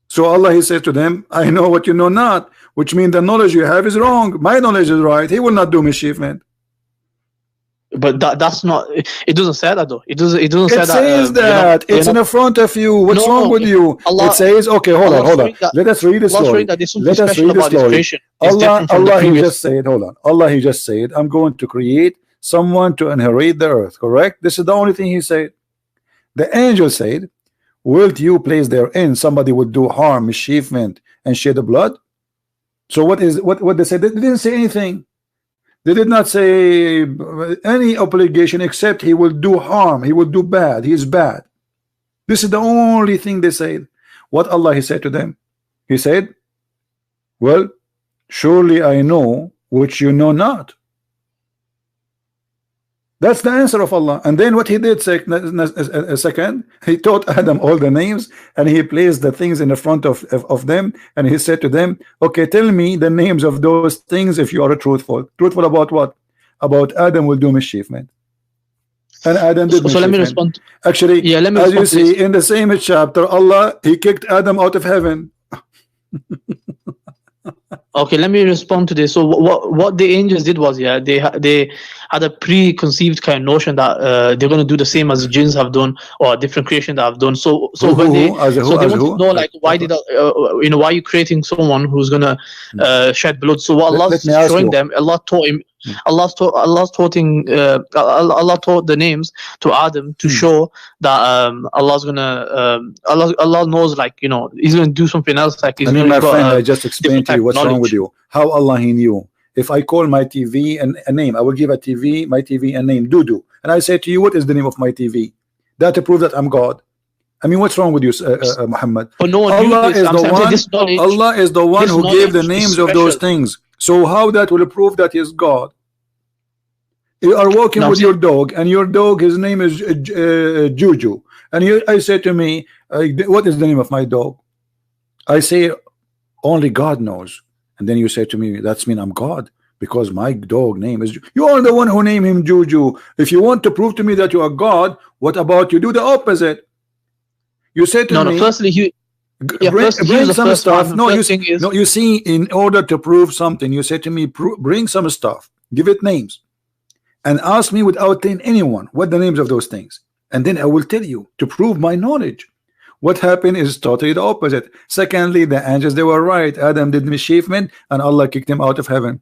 So Allah, he said to them, I know what you know not, which means the knowledge you have is wrong. My knowledge is right. He will not do mischievement.
But that's not. It doesn't say that though. It doesn't say that.
It says that it's in front of you. What's wrong with you?
Allah,
it says, okay, hold on. Let us read the story. Let us read the story. Allah, he just said, hold on. Allah, he just said, I'm going to create someone to inherit the earth. Correct? This is the only thing he said. The angel said, wilt you place therein somebody would do harm, mischievement, and shed the blood? So what they said? They didn't say anything. They did not say any obligation except he will do harm, he will do bad, he is bad. This is the only thing they said. What Allah, he said to them? He said, well, surely I know which you know not. That's the answer of Allah. And then what he did second, he taught Adam all the names and he placed the things in the front of them, and he said to them, okay, tell me the names of those things if you are truthful. Truthful about what? About Adam will do mischievement. And Adam did mischievement.
So let me respond.
Actually, yeah, as you see in the same chapter, Allah, he kicked Adam out of heaven.
Okay, let me respond to this. So what the angels did was, yeah, they had a preconceived kind of notion that they're going to do the same as the jinns have done, or a different creation that have done. So when they want to know, like, why did why are you creating someone who's going to shed blood? So what Allah's showing them, Allah taught him. Allah taught the names to Adam to show that Allah's gonna Allah knows, like, he's gonna do something else, like he's
my friend, I just explained to you what's wrong with you. How Allah, he knew. If I call my TV a name, I will give my TV a name, Dudu, and I say to you, what is the name of my TV? That to prove that I'm God. I mean, what's wrong with you, Muhammad?
But no one
Allah is the one who gave the names of those things. So how that will prove that he is God? You are walking with your dog, and your dog, his name is Juju, and I say to me, what is the name of my dog? I say, only God knows. And then you say to me, that's mean I'm God, because my dog name is you are the one who named him Juju. If you want to prove to me that you are God, what about you do the opposite? You say to me,
firstly
bring some stuff. You see, in order to prove something, you say to me, bring some stuff, give it names, and ask me without telling anyone what the names of those things, and then I will tell you to prove my knowledge. What happened is totally the opposite. Secondly, the angels, they were right. Adam did mischievement and Allah kicked him out of heaven.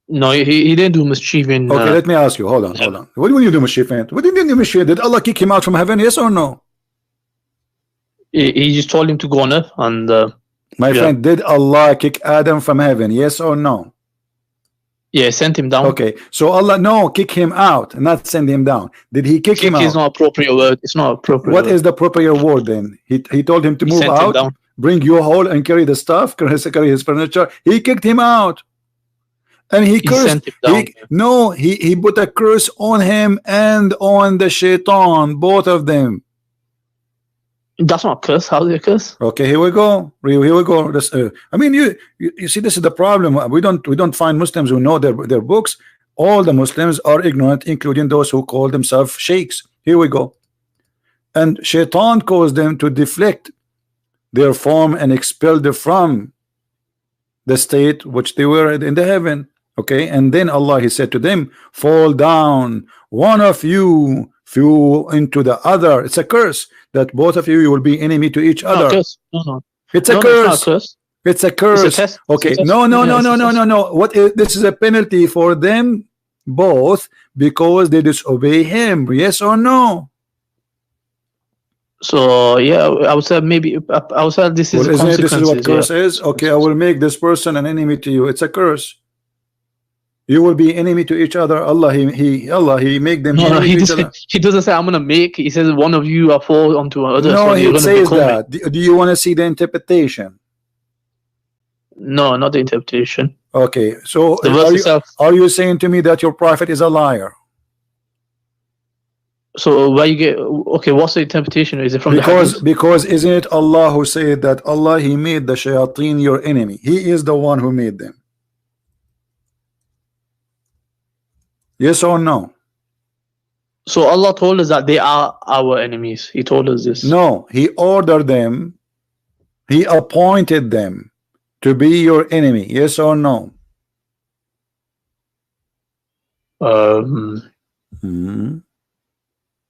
No, he didn't do mischievement.
Okay, let me ask you. Hold on. What do you do mischievement? What did you do mischievement? Did Allah kick him out from heaven? Yes or no?
He just told him to go on earth, and
my friend, did Allah kick Adam from heaven? Yes or no?
Yeah, sent him down.
Okay, so Allah, kick him out, not send him down. Did he kick him out?
It's not appropriate word. It's not appropriate.
What is the appropriate word then? He told him to move out, bring you hole and carry the stuff, carry his furniture. He kicked him out, and he cursed. He put a curse on him and on the shaitan, both of them.
That's not a curse. How is it a curse?
Okay, here we go. This, I mean, you see, this is the problem. We don't find Muslims who know their books. All the Muslims are ignorant, including those who call themselves sheikhs. Here we go. And shaitan caused them to deflect their form and expelled them from the state which they were in the heaven. Okay, and then Allah, he said to them, fall down, one of you flew into the other. It's a curse that both of you will be enemy to each other.
Curse. No.
It's a
no,
curse.
No, it's not a curse.
It's a curse.
It's a test.
Okay,
It's a test.
no. What is, this is a penalty for them both because they disobey him. Yes or no?
So yeah, I would say maybe I would say this is
isn't it, this is what curse
yeah.
is. Okay, I will make this person an enemy to you. It's a curse. You will be enemy to each other. Allah, he make them enemy to each other.
He doesn't say I'm gonna make. He says one of you are fall onto another.
No,
so
he says that. Do you want to see the interpretation?
No, not the interpretation.
Okay, so
the verse itself.
Are you saying to me that your prophet is a liar?
So where you get okay? What's the interpretation? Is it from
because isn't it Allah who said that Allah, he made the shayateen your enemy? He is the one who made them. Yes or no?
So Allah told us that they are our enemies. He told us this.
No, he ordered them. He appointed them to be your enemy. Yes or no?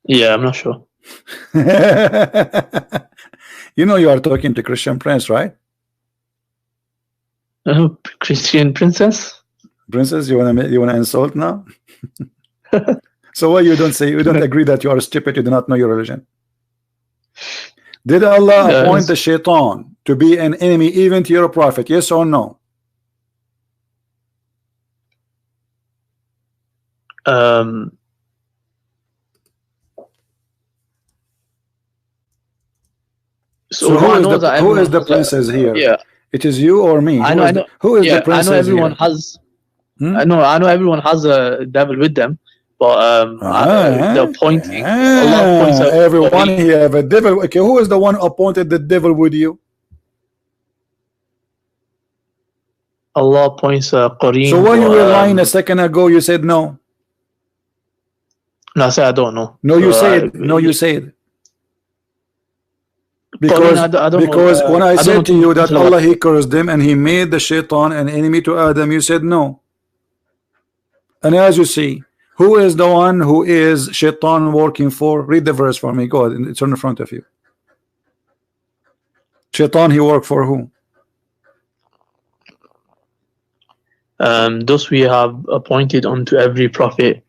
Yeah, I'm not sure.
You know you are talking to Christian Prince, right?
Christian princess?
Princess, you wanna insult now? So why you don't agree that you are stupid, you do not know your religion? Did Allah appoint the shaitan to be an enemy even to your prophet? Yes or no? So who is the princess here?
Yeah.
It is you or me?
I know.
Who is the princess?
I know everyone here? Has. I know everyone has a devil with them, but the appointing. Allah appoints
everyone here have a devil. Okay, who is the one who appointed the devil with you?
Allah appoints Koran.
So when you were lying a second ago, you said no.
No, I said I don't know.
No, you said no. You said. Because when I said to you that Allah, he cursed them and he made the shaitan an enemy to Adam, you said no. And as you see, who is the one who is shaitan working for? Read the verse for me. Go ahead. It's on the front of you. Shaitan, he worked for who?
Thus we have appointed unto every prophet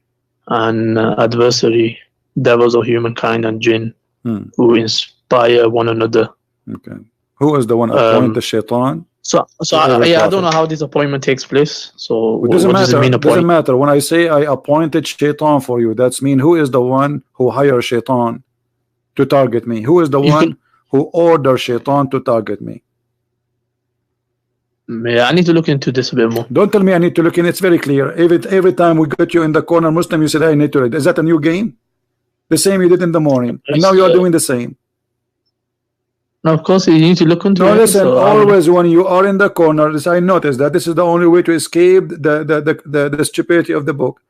and adversary, devils of humankind and jinn, who inspire one another.
Okay. Who is the one appointed the shaitan?
So I don't know how this appointment takes place. So
it doesn't matter. It doesn't matter. When I say I appointed shaitan for you, that's mean who is the one who hired shaitan to target me? Who is the one who ordered shaitan to target me?
Yeah, I need to look into this a bit more.
Don't tell me I need to look in. It's very clear. Every time we get you in the corner Muslim, you said I need to read. Is that a new game? The same you did in the morning, and now you are doing the same.
No, of course you need to look into it.
No, listen. So, always when you are in the corner, I noticed that this is the only way to escape the stupidity of the book.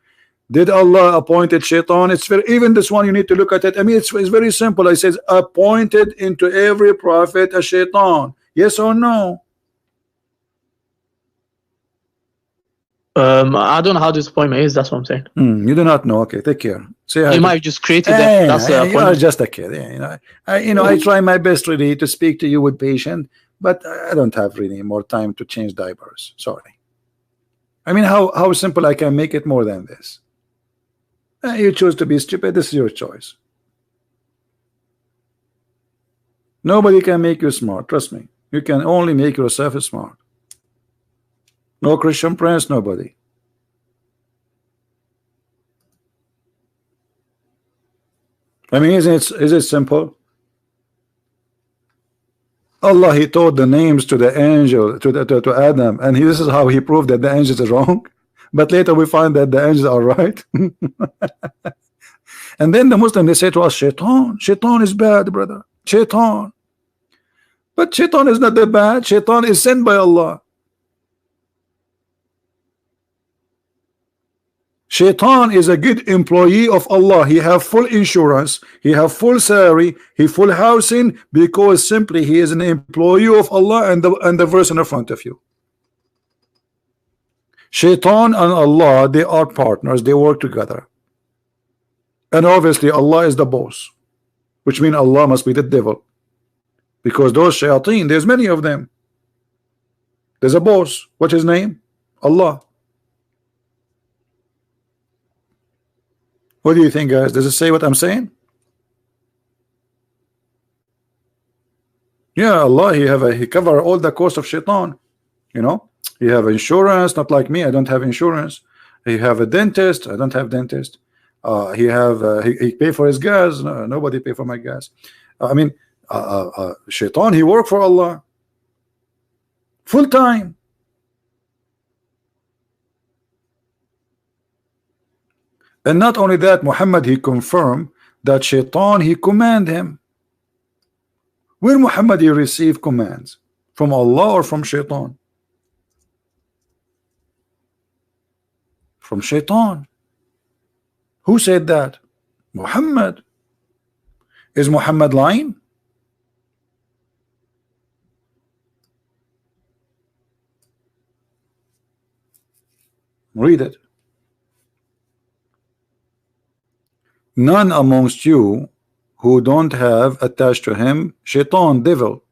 Did Allah appointed shaitan? It's very, even this one you need to look at it. I mean, it's very simple. I says appointed into every prophet a shaitan. Yes or no?
I don't know how this appointment is. That's what I'm saying.
You do not know. Okay, take care. Say
you might have just created that. That's the
you are just a kid. Yeah, I try my best really to speak to you with patience, but I don't have really more time to change diapers. Sorry. I mean, how simple I can make it more than this. You choose to be stupid. This is your choice. Nobody can make you smart. Trust me. You can only make yourself smart. No Christian Prince, nobody. I mean, is it simple? Allah, he told the names to the angel, to Adam, and this is how he proved that the angels are wrong. But later we find that the angels are right. And then the Muslim, they say to us, shaitan is bad, brother. Shaitan. But shaitan is not that bad. Shaitan is sent by Allah. Shaitan is a good employee of Allah. He have full insurance, he have full salary, he full housing, because simply he is an employee of Allah and the verse in front of you. Shaitan and Allah, they are partners, they work together. And obviously Allah is the boss, which means Allah must be the devil, because those shayateen, there's many of them. There's a boss. What's his name? Allah. What do you think, guys? Does it say what I'm saying? Yeah, Allah, he cover all the cost of shaitan. You know, he have insurance, not like me. I don't have insurance. He have a dentist. I don't have dentist. He pay for his gas. No, nobody pay for my gas. I mean, shaitan, he work for Allah full time. And not only that, Muhammad, he confirmed that shaitan, he command him. Where Muhammad he received commands? From Allah or from shaitan? From shaitan. Who said that? Muhammad. Is Muhammad lying? Read it. None amongst you who don't have attached to him shaitan, devil.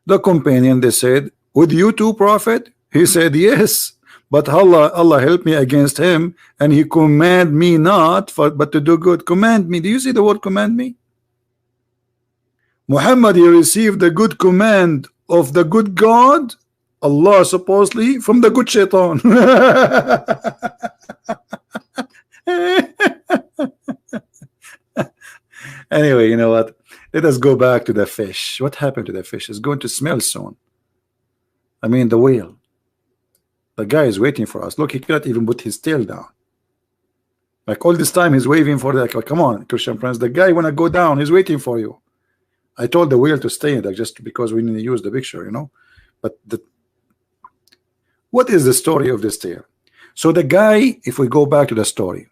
The companion, they said, with you too, prophet? He said, yes, but Allah help me against him, and he command me not but to do good. Command me. Do you see the word command me? Muhammad, he received the good command of the good God, Allah, supposedly, from the good shaitan. Anyway, you know what? Let us go back to the fish. What happened to the fish? It's going to smell soon. I mean, the whale. The guy is waiting for us. Look, he cannot even put his tail down. Like all this time, he's waving for the. Like, come on, Christian friends. The guy wanna go down. He's waiting for you. I told the whale to stay in there just because we need to use the picture, you know. But what is the story of this tale? So the guy, if we go back to the story,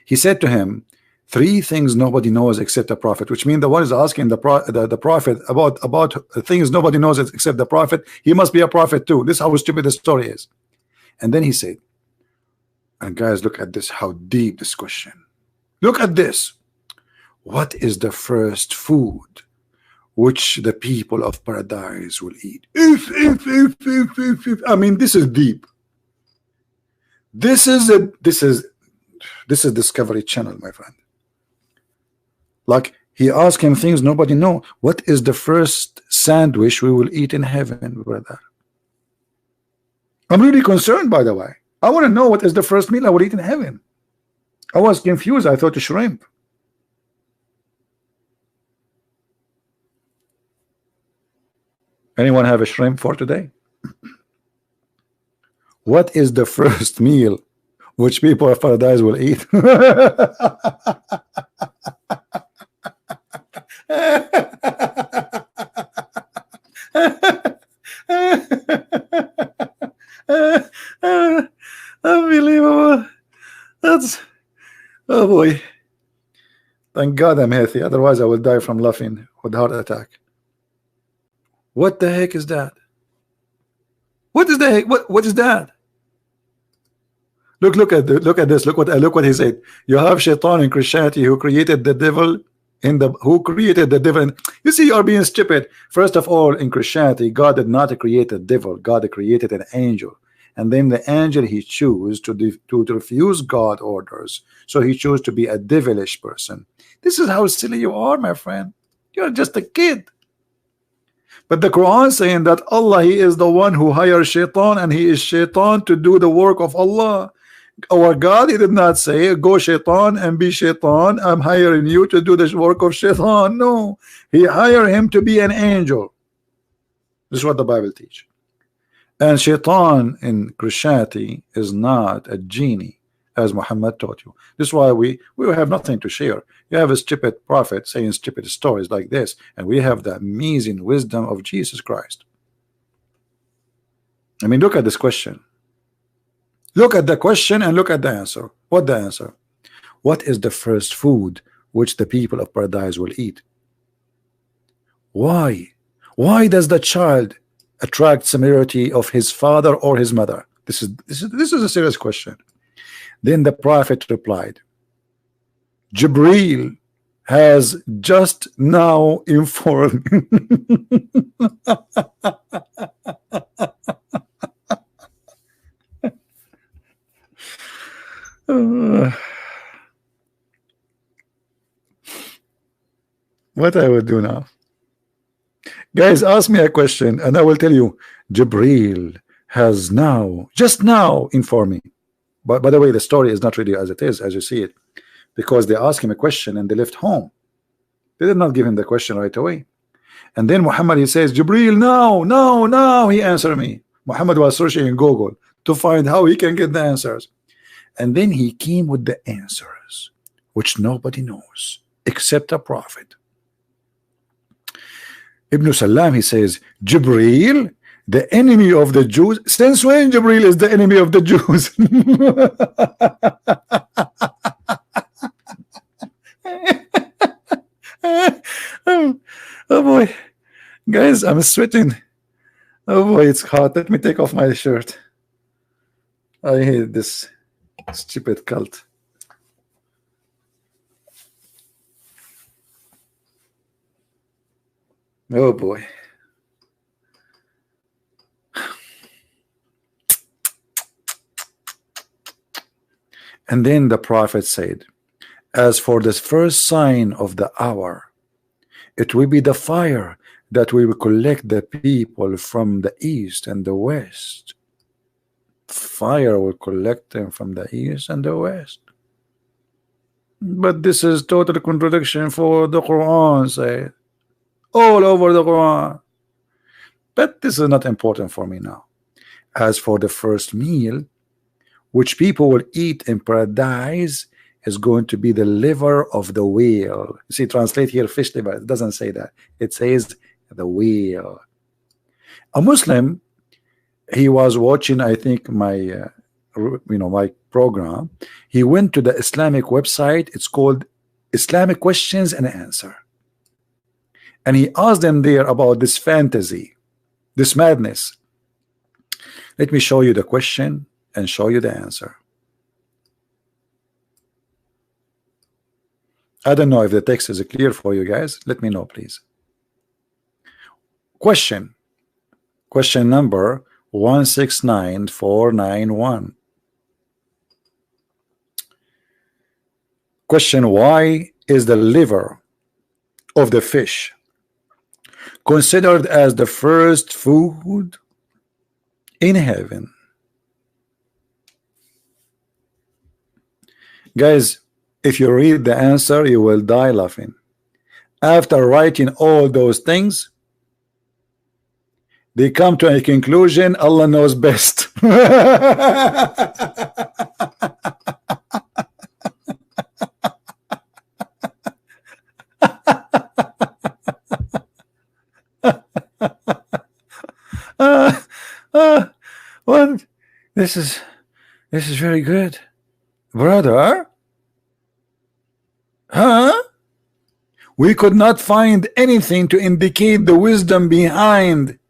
he said to him, 3 things nobody knows except the prophet, which means the one is asking the prophet about things nobody knows except the prophet. He must be a prophet too. This is how stupid the story is. And then he said, and guys, look at this, how deep this question. Look at this. What is the first food which the people of paradise will eat? If. I mean, this is deep. This is Discovery Channel, my friend. Like, he asked him things nobody know. What is the first sandwich we will eat in heaven, brother? I'm really concerned, by the way. I want to know what is the first meal I will eat in heaven. I was confused. I thought shrimp. Anyone have a shrimp for today? What is the first meal which people of paradise will eat? Unbelievable. That's, oh boy. Thank God I'm healthy, otherwise I will die from laughing with heart attack. What the heck is that? What is the heck? What is that? Look at this. Look what he said. You have shaitan in Christianity who created the devil who created the devil. You see, you are being stupid. First of all, in Christianity, God did not create a devil. God created an angel. And then the angel, he chose to refuse God orders. So he chose to be a devilish person. This is how silly you are, my friend. You're just a kid. But the Quran saying that Allah, he is the one who hires shaitan, and he is shaitan to do the work of Allah. Our God, he did not say, go shaitan and be shaitan, I'm hiring you to do the work of shaitan. No, he hired him to be an angel. This is what the Bible teaches. And shaitan in Christianity is not a genie, as Muhammad taught you. This is why we have nothing to share. You have a stupid prophet saying stupid stories like this, and we have the amazing wisdom of Jesus Christ. I mean, look at this question. Look at the question and look at the answer. What the answer? What is the first food which the people of paradise will eat? Why? Why does the child attract similarity of his father or his mother? This is a serious question. Then the prophet replied, Jibreel has just now informed what I would do now. Guys, ask me a question and I will tell you. Jibreel has now, just now, informed me. But by the way, the story is not really as it is, as you see it, because they asked him a question and they left home. They did not give him the question right away. And then Muhammad, he says, Jibreel, now, he answered me. Muhammad was searching in Google to find how he can get the answers. And then he came with the answers, which nobody knows except a prophet. Ibn Salam, he says, Jibreel, the enemy of the Jews. Since when Jibreel is the enemy of the Jews? Oh boy, guys, I'm sweating. Oh boy, it's hot. Let me take off my shirt. I hate this stupid cult. Oh boy. And then the prophet said, as for this first sign of the hour, it will be the fire that will collect the people from the east and the west. Fire will collect them from the east and the west. But this is total contradiction for the Quran, say all over the Quran. But this is not important for me now. As for the first meal which people will eat in paradise, is going to be the liver of the whale. You see, translate here fish liver. It doesn't say that. It says the whale. A Muslim, he was watching, I think, my my program. He went to the Islamic website. It's called Islamic Questions and Answer, and he asked them there about this fantasy, this madness. Let me show you the question and show you the answer. I don't know if the text is clear for you guys. Let me know, please. Question number 169491. Question: why is the liver of the fish considered as the first food in heaven? Guys, if you read the answer, you will die laughing. After writing all those things, they come to a conclusion: Allah knows best. What? This is very good, brother. Huh? We could not find anything to indicate the wisdom behind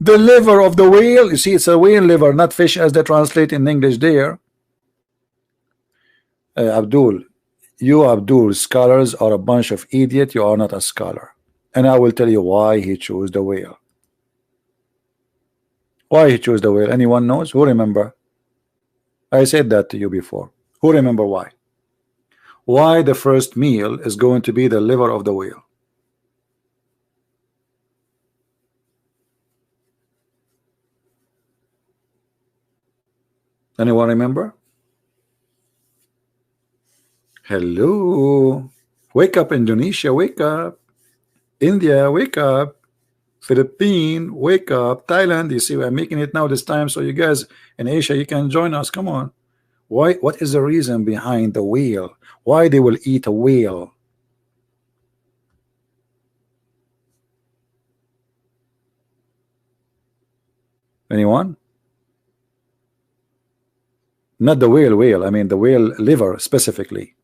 the liver of the whale. You see, it's a whale liver, not fish as they translate in English there. Abdul, scholars are a bunch of idiots. You are not a scholar. And I will tell you why he chose the whale. Why he chose the whale? Anyone knows? Who remember? I said that to you before. Who remember why? Why the first meal is going to be the liver of the whale? Anyone remember? Hello. Wake up, Indonesia, wake up. India, wake up. Philippines, wake up. Thailand, you see, we're making it now this time, so you guys in Asia, you can join us. Come on. Why? What is the reason behind the whale? Why they will eat a whale? Anyone? Not the whale, I mean the whale liver specifically.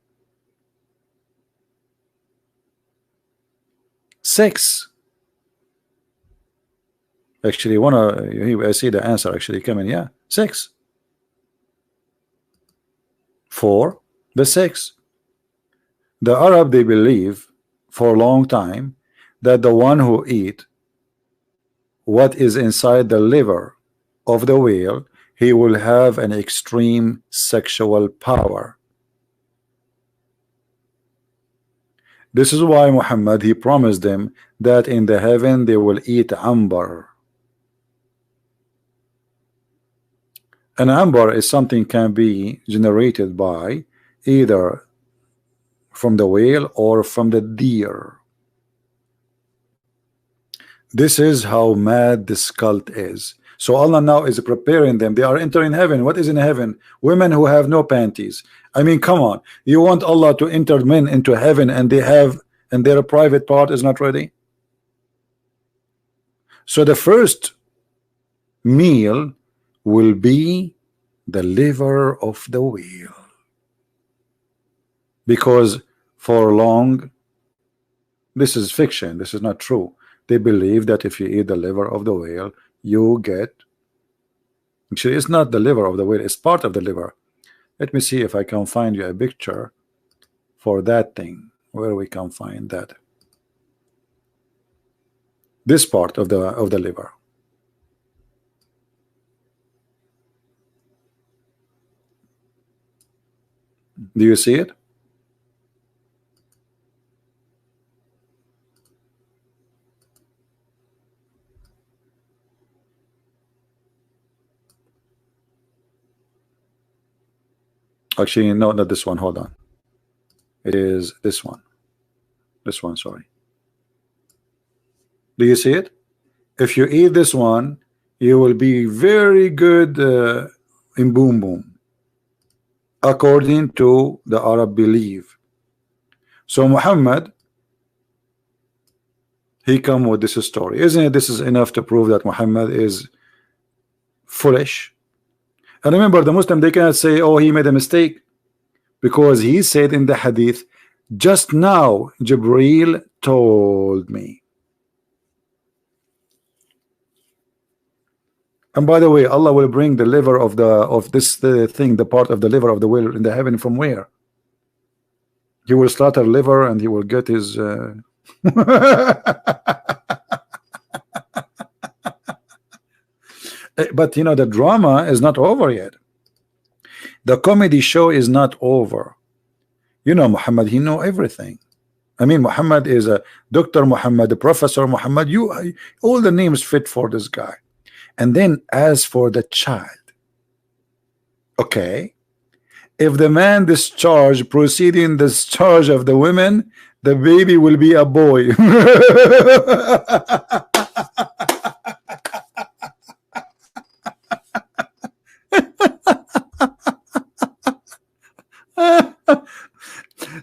6. Actually, I see the answer actually coming. Yeah, 6. 4. The 6. The Arab, they believe for a long time that the one who eat what is inside the liver of the whale, he will have an extreme sexual power. This is why Muhammad, he promised them that in the heaven they will eat ambar. An ambar is something can be generated by either from the whale or from the deer. This is how mad this cult is. So Allah now is preparing them. They are entering heaven. What is in heaven? Women who have no panties. I mean, come on. You want Allah to enter men into heaven and they have, and their private part is not ready? So the first meal will be the liver of the whale. Because for long, this is fiction, this is not true. They believe that if you eat the liver of the whale, you get, actually it's not the liver of the whale, it's part of the liver. Let me see if I can find you a picture for that thing, where we can find that. This part of the liver. Do you see it? Actually, no, not this one. Hold on. It is this one. This one, sorry. Do you see it? If you eat this one, you will be very good in boom boom, according to the Arab belief. So Muhammad, he come with this story. Isn't it? This is enough to prove that Muhammad is foolish. And remember, the Muslim, they cannot say, oh, he made a mistake, because he said in the hadith, just now Jibreel told me. And by the way, Allah will bring the liver of this thing, the part of the liver of the whale in the heaven, from where? He will slaughter liver and he will get his But you know, the drama is not over yet. The comedy show is not over. You know, Muhammad, he know everything. I mean, Muhammad is a Dr. Muhammad, Professor Muhammad. All the names fit for this guy. And then as for the child, okay, if the man discharge proceeding discharge of the women, the baby will be a boy.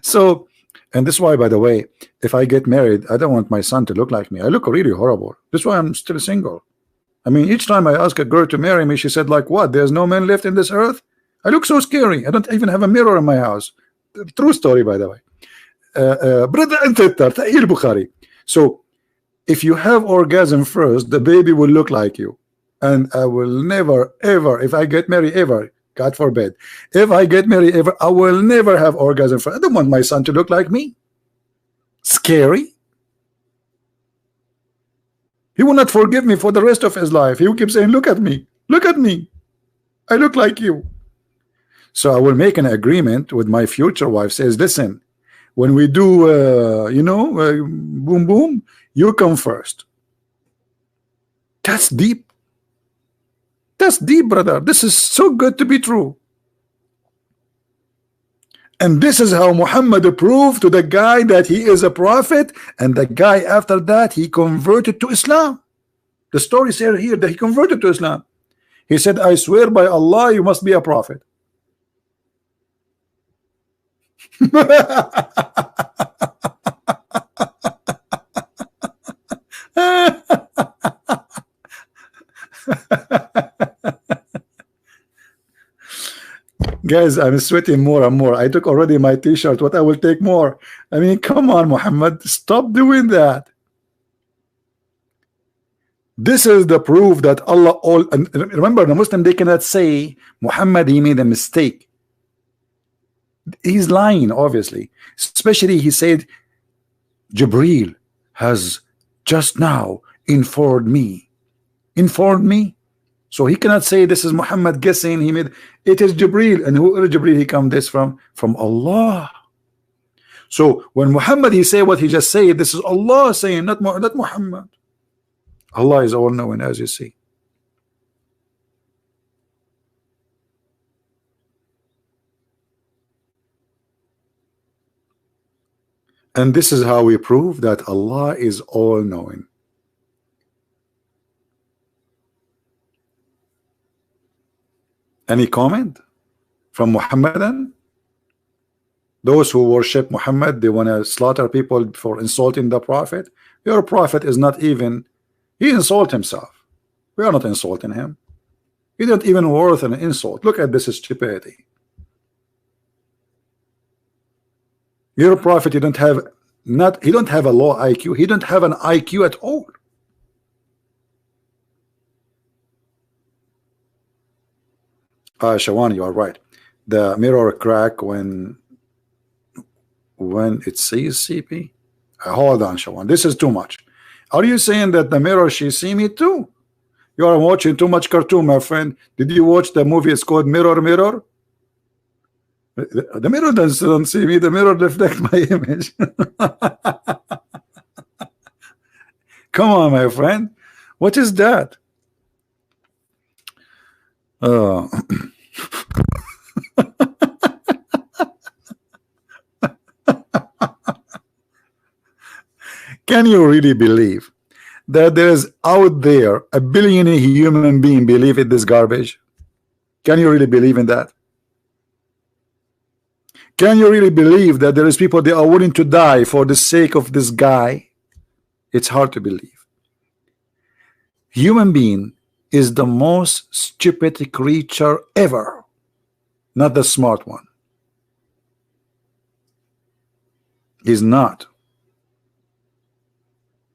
So, and this is why, by the way, if I get married, I don't want my son to look like me. I look really horrible. This is why I'm still single. I mean, each time I ask a girl to marry me, she said, like, what? There's no man left in this earth? I look so scary. I don't even have a mirror in my house. True story, by the way. Brother and sister, Bukhari. So, if you have orgasm first, the baby will look like you. And I will never, ever, if I get married, ever, God forbid, if I get married ever, I will never have orgasm first. I don't want my son to look like me. Scary. He will not forgive me for the rest of his life. He will keep saying, look at me, look at me, I look like you. So I will make an agreement with my future wife. Says, listen, when we do boom boom, you come first. That's deep. That's deep, brother. This is so good to be true. And this is how Muhammad proved to the guy that he is a prophet, and the guy after that, he converted to Islam. The story says here that he converted to Islam. He said, I swear by Allah, you must be a prophet. Guys, I'm sweating more and more. I took already my t-shirt. What I will take more? I mean, come on, Muhammad, stop doing that. This is the proof that Allah all, and remember, the Muslim, they cannot say Muhammad, he made a mistake. He's lying, obviously. Especially he said Jibreel has just now informed me. Informed me? So he cannot say this is Muhammad guessing. He made it is Jibreel, and who is Jibreel? He come this from Allah. So when Muhammad he say what he just said, this is Allah saying, not Muhammad. Allah is all knowing, as you see. And this is how we prove that Allah is all knowing. Any comment from Muhammadan? Those who worship Muhammad, they want to slaughter people for insulting the Prophet. Your Prophet is not even, he insult himself. We are not insulting him. He not even worth an insult. Look at this stupidity. Your Prophet, he don't have a low IQ. He don't have an IQ at all. Shawan, you are right. The mirror crack when it sees CP. Hold on, Shawan. This is too much. Are you saying that the mirror she see me too? You are watching too much cartoon, my friend. Did you watch the movie? It's called Mirror Mirror. The mirror doesn't see me. The mirror reflects my image. Come on, my friend. What is that? Can you really believe that there is out there a billion human being believe in this garbage? Can you really believe in that? Can you really believe that there is people they are willing to die for the sake of this guy? It's hard to believe. Human being is the most stupid creature ever, not the smart one. He's not.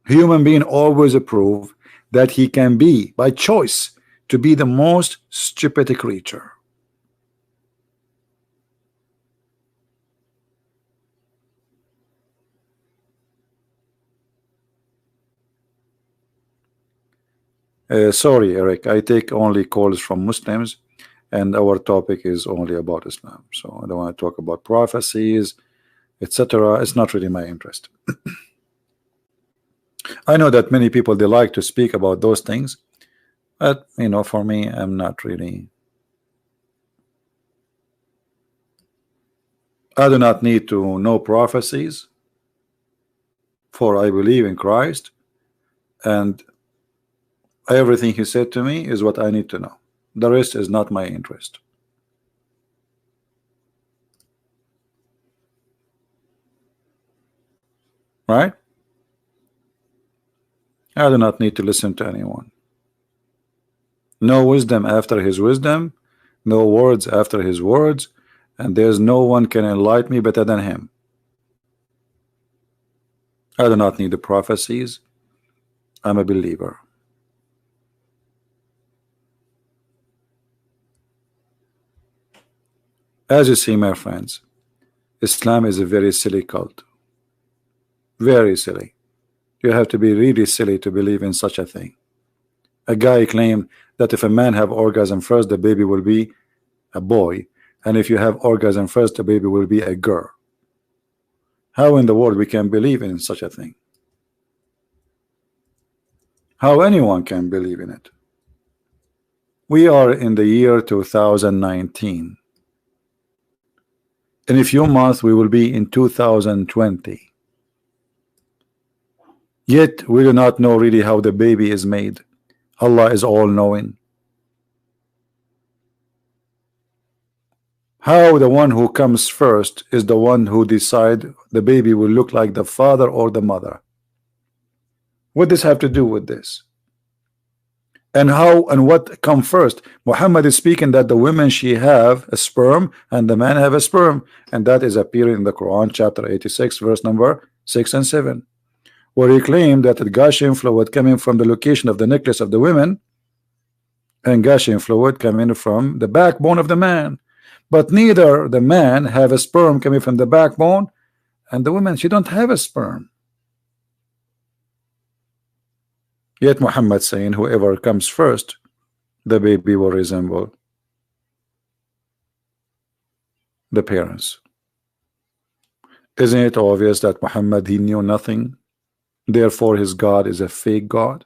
Human being always approve that he can be, by choice, to be the most stupid creature. Sorry, Eric, I take only calls from Muslims, and our topic is only about Islam. So I don't want to talk about prophecies, etc. It's not really my interest. I know that many people, they like to speak about those things, but you know, for me, I'm not really. I do not need to know prophecies, for I believe in Christ, and everything he said to me is what I need to know. The rest is not my interest. Right? I do not need to listen to anyone. No wisdom after his wisdom, no words after his words, and there's no one can enlighten me better than him. I do not need the prophecies. I'm a believer. As you see, my friends, Islam is a very silly cult. Very silly. You have to be really silly to believe in such a thing. A guy claimed that if a man have orgasm first, the baby will be a boy, and if you have orgasm first, the baby will be a girl. How in the world we can believe in such a thing? How anyone can believe in it? We are in the year 2019. In a few months we will be in 2020. Yet we do not know really how the baby is made. Allah is all knowing. How the one who comes first is the one who decide the baby will look like the father or the mother? What does have to do with this? And how and what come first? Muhammad is speaking that the women she have a sperm and the man have a sperm, and that is appearing in the Quran chapter 86 verse number 6 and 7, where he claimed that the gushing fluid coming from the location of the necklace of the women and gushing fluid coming from the backbone of the man, but neither the man have a sperm coming from the backbone and the woman, she don't have a sperm. Yet Muhammad saying whoever comes first, the baby will resemble the parents. Isn't it obvious that Muhammad, he knew nothing, therefore his God is a fake God?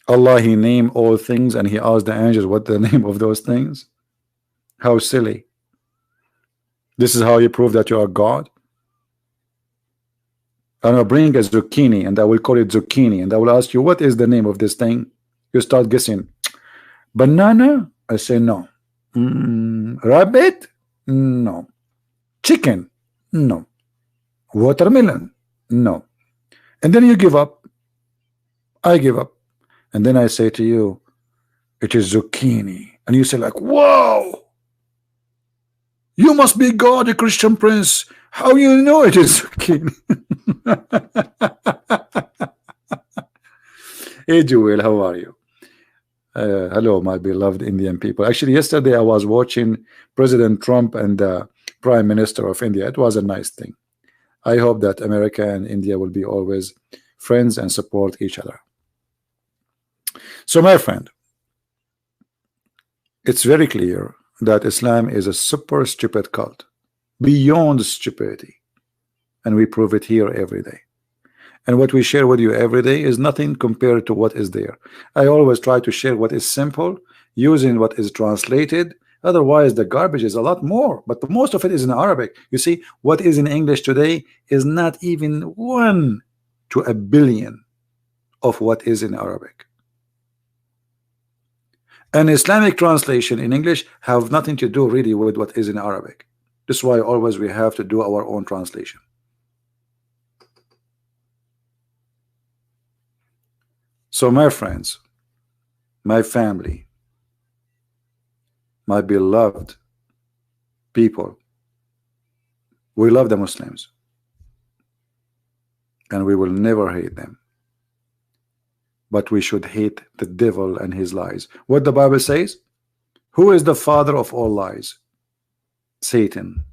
Allah, he named all things and he asked the angels what the name of those things. How silly. This is how you prove that you are God. And I'll bring a zucchini and I will call it zucchini and I will ask you what is the name of this thing. You start guessing. Banana? I say no. Rabbit? No. Chicken? No. Watermelon? No. And then you give up. I give up. And then I say to you, it is zucchini. And you say like, whoa, you must be God, a Christian prince. How you know it is zucchini? Hey Joel, how are you? Hello my beloved Indian people. Actually yesterday I was watching President Trump and the Prime Minister of India. It was a nice thing. I hope that America and India will be always friends and support each other. So my friend, it's very clear that Islam is a super stupid cult, beyond stupidity, and we prove it here every day. And what we share with you every day is nothing compared to what is there. I always try to share what is simple, using what is translated. Otherwise the garbage is a lot more, but most of it is in Arabic. You see, what is in English today is not even 1 to a billion of what is in Arabic. An Islamic translation in English have nothing to do really with what is in Arabic. This is why always we have to do our own translation. So my friends, my family, my beloved people, we love the Muslims and we will never hate them. But we should hate the devil and his lies. What the Bible says? Who is the father of all lies? Satan.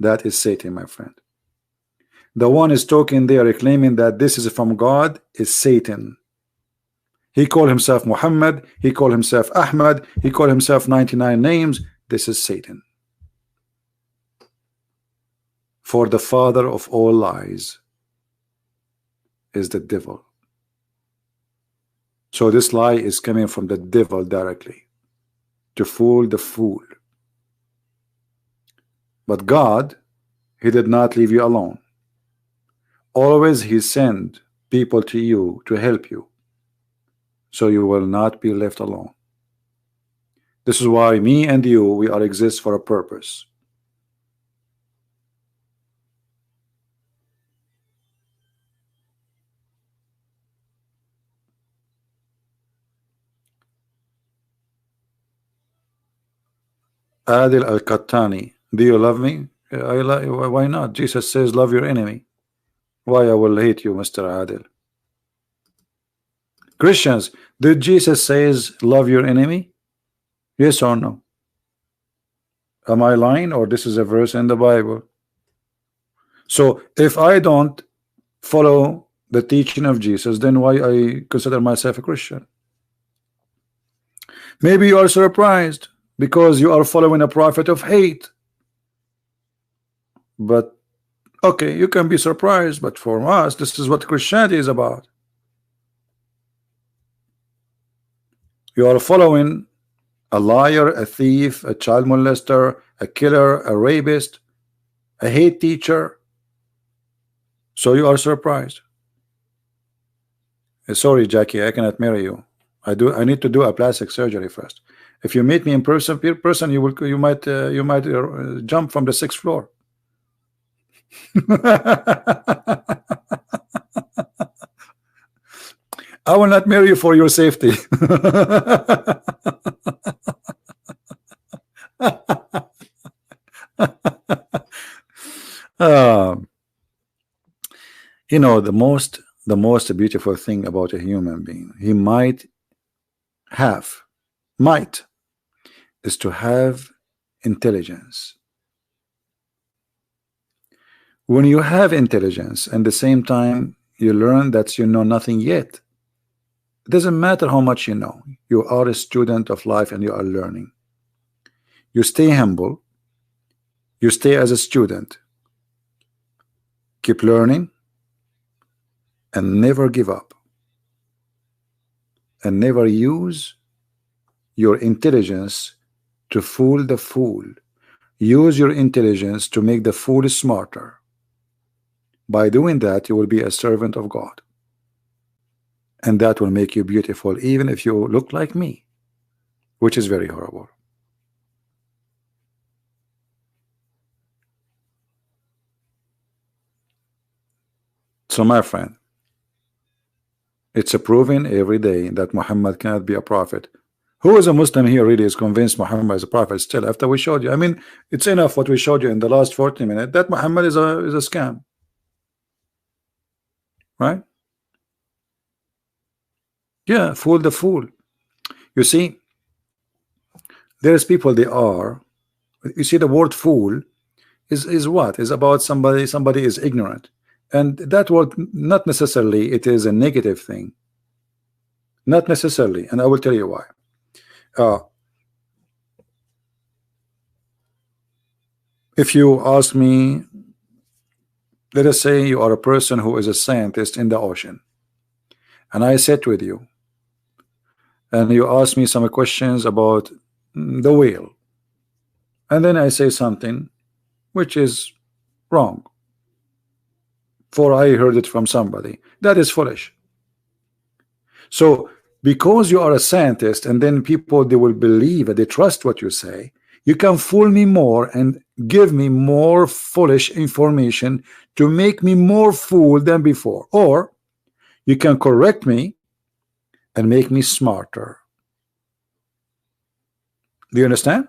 That is Satan, my friend. The one is talking there claiming that this is from God is Satan. He called himself Muhammad, he called himself Ahmad, he called himself 99 names. This is Satan. For the father of all lies is the devil. So this lie is coming from the devil directly to fool the fool. But God, he did not leave you alone. Always he sent people to you to help you, so you will not be left alone. This is why me and you, we are exist for a purpose. Adil Al-Qattani, do you love me? Why not? Jesus says love your enemy. Why I will hate you, Mr. Adil? Christians, did Jesus says love your enemy? Yes or no? Am I lying, or this is a verse in the Bible? So if I don't follow the teaching of Jesus, then why I consider myself a Christian? Maybe you are surprised because you are following a prophet of hate. But okay, you can be surprised, but for us, this is what Christianity is about. You are following a liar, a thief, a child molester, a killer, a rapist, a hate teacher. So you are surprised. Sorry, Jackie, I cannot marry you. I need to do a plastic surgery first. If you meet me in person, you might jump from the 6th floor. I will not marry you for your safety. You know, the most beautiful thing about a human being, he might is to have intelligence. When you have intelligence and the same time you learn that you know nothing yet, it doesn't matter how much you know, you are a student of life and you are learning. You stay humble, you stay as a student, keep learning, and never give up, and never use your intelligence to fool the fool. Use your intelligence to make the fool smarter. By doing that, you will be a servant of God, and that will make you beautiful, even if you look like me, which is very horrible. So my friend, it's a proven every day that Muhammad cannot be a prophet. Who is a Muslim here really is convinced Muhammad is a prophet still after we showed you? I mean, it's enough what we showed you in the last 40 minutes that Muhammad is a scam, right? Yeah, fool the fool. You see, there's people, they are, you see, the word fool is what? Is about somebody is ignorant. And that word, not necessarily it is a negative thing, not necessarily, and I will tell you why. If you ask me, let us say you are a person who is a scientist in the ocean, and I sit with you and you ask me some questions about the whale, and then I say something which is wrong, for I heard it from somebody. That is foolish. So because you are a scientist, and then people, they will believe and they trust what you say, you can fool me more and give me more foolish information to make me more fool than before, or you can correct me and make me smarter. Do you understand?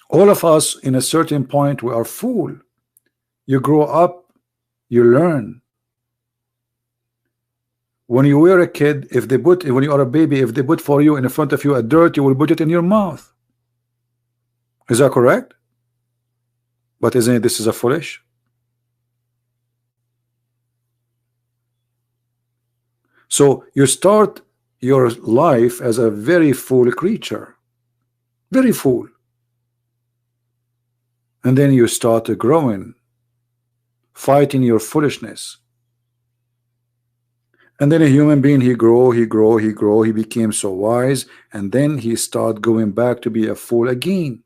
All of us in a certain point we are fool. You grow up, you learn. When you were a kid, if they put, when you are a baby, if they put for you in front of you a dirt, you will put it in your mouth. Is that correct? But isn't it, this is a foolish? So you start your life as a very fool creature, very fool, and then you start growing, fighting your foolishness. And then a human being, he became so wise, and then he start going back to be a fool again.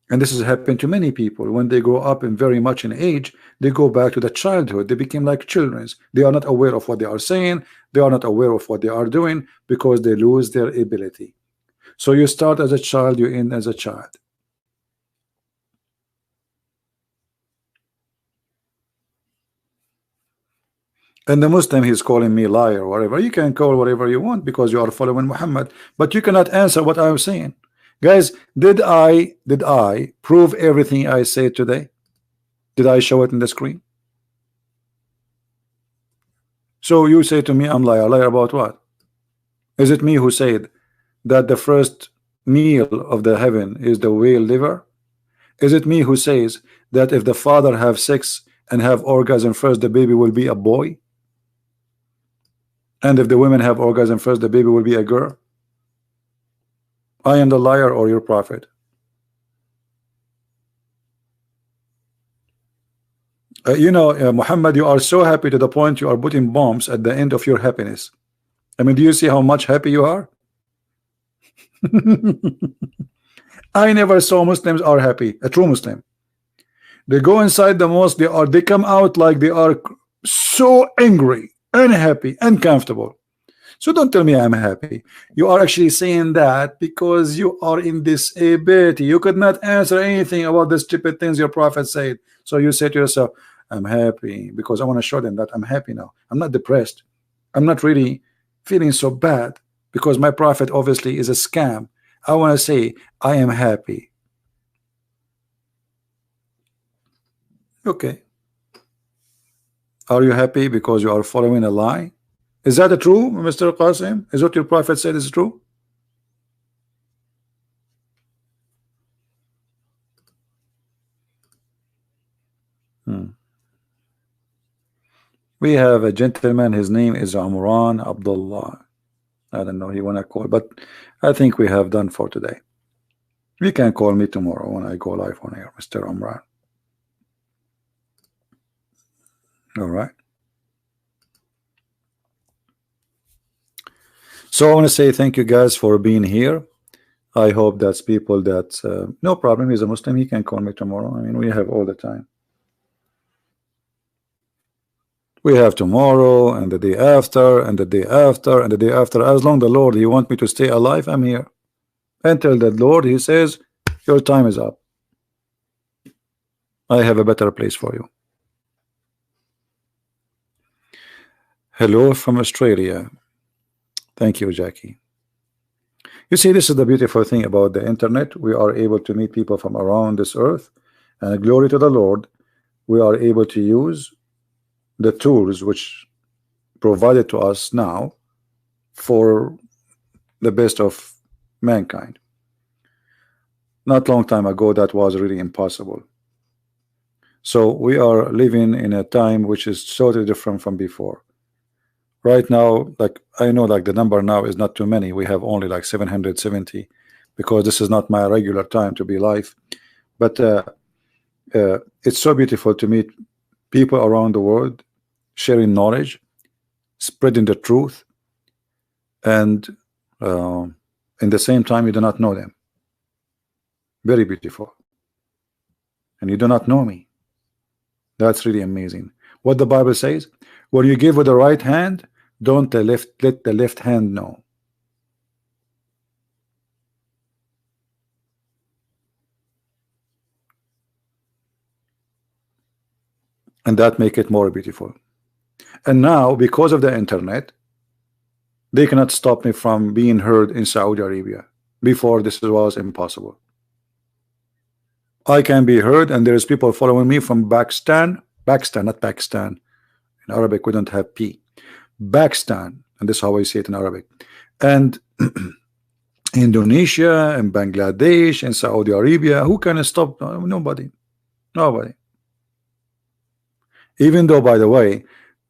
And this has happened to many people. When they grow up and very much in age, they go back to the childhood. They become like children. They are not aware of what they are saying. They are not aware of what they are doing, because they lose their ability. So you start as a child, you end as a child. And the Muslim, he's calling me liar or whatever. You can call whatever you want because you are following Muhammad, but you cannot answer what I'm saying. Guys, did I prove everything I said today? Did I show it in the screen? So you say to me, I'm liar. Liar about what? Is it me who said that the first meal of the heaven is the whale liver? Is it me who says that if the father have sex and have orgasm first, the baby will be a boy? And if the women have orgasm first, the baby will be a girl? I am the liar or your prophet? You know, Muhammad, you are so happy to the point you are putting bombs at the end of your happiness. I mean, do you see how much happy you are? I never saw Muslims are happy. A true Muslim, they go inside the mosque, they come out like they are so angry, unhappy, uncomfortable. So don't tell me I'm happy. You are actually saying that because you are in disability. You could not answer anything about the stupid things your prophet said. So you say to yourself, I'm happy, because I want to show them that I'm happy now. I'm not depressed. I'm not really feeling so bad because my prophet obviously is a scam. I want to say I am happy. Okay. Are you happy because you are following a lie? Is that true, Mr. Qasim? Is what your prophet said is true? We have a gentleman, his name is Amran Abdullah. I don't know, he wanna call, but I think we have done for today. You can call me tomorrow when I go live on air, Mr. Amran. All right. So I want to say thank you guys for being here. I hope that's people that no problem, he's a Muslim, he can call me tomorrow. I mean, we have all the time. We have tomorrow and the day after and the day after and the day after. As long the Lord, he want me to stay alive, I'm here. Until the Lord, he says, your time is up. I have a better place for you. Hello from Australia. Thank you, Jackie. You see, this is the beautiful thing about the internet. We are able to meet people from around this earth, and glory to the Lord, we are able to use the tools which provided to us now for the best of mankind. Not long time ago, that was really impossible. So we are living in a time which is totally different from before. Right now, like I know, like the number now is not too many. We have only like 770 because this is not my regular time to be live. But it's so beautiful to meet people around the world, sharing knowledge, spreading the truth, and in the same time you do not know them. Very beautiful. And you do not know me. That's really amazing. What the Bible says, when you give with the right hand, don't let the left hand know. And that make it more beautiful. And now, because of the internet, they cannot stop me from being heard in Saudi Arabia. Before, this was impossible. I can be heard, and there's people following me from Pakistan, not Pakistan. In Arabic, we don't have P. Pakistan, and this is how I say it in Arabic. And Indonesia and Bangladesh and Saudi Arabia. Who can stop? Nobody. Nobody. Even though, by the way,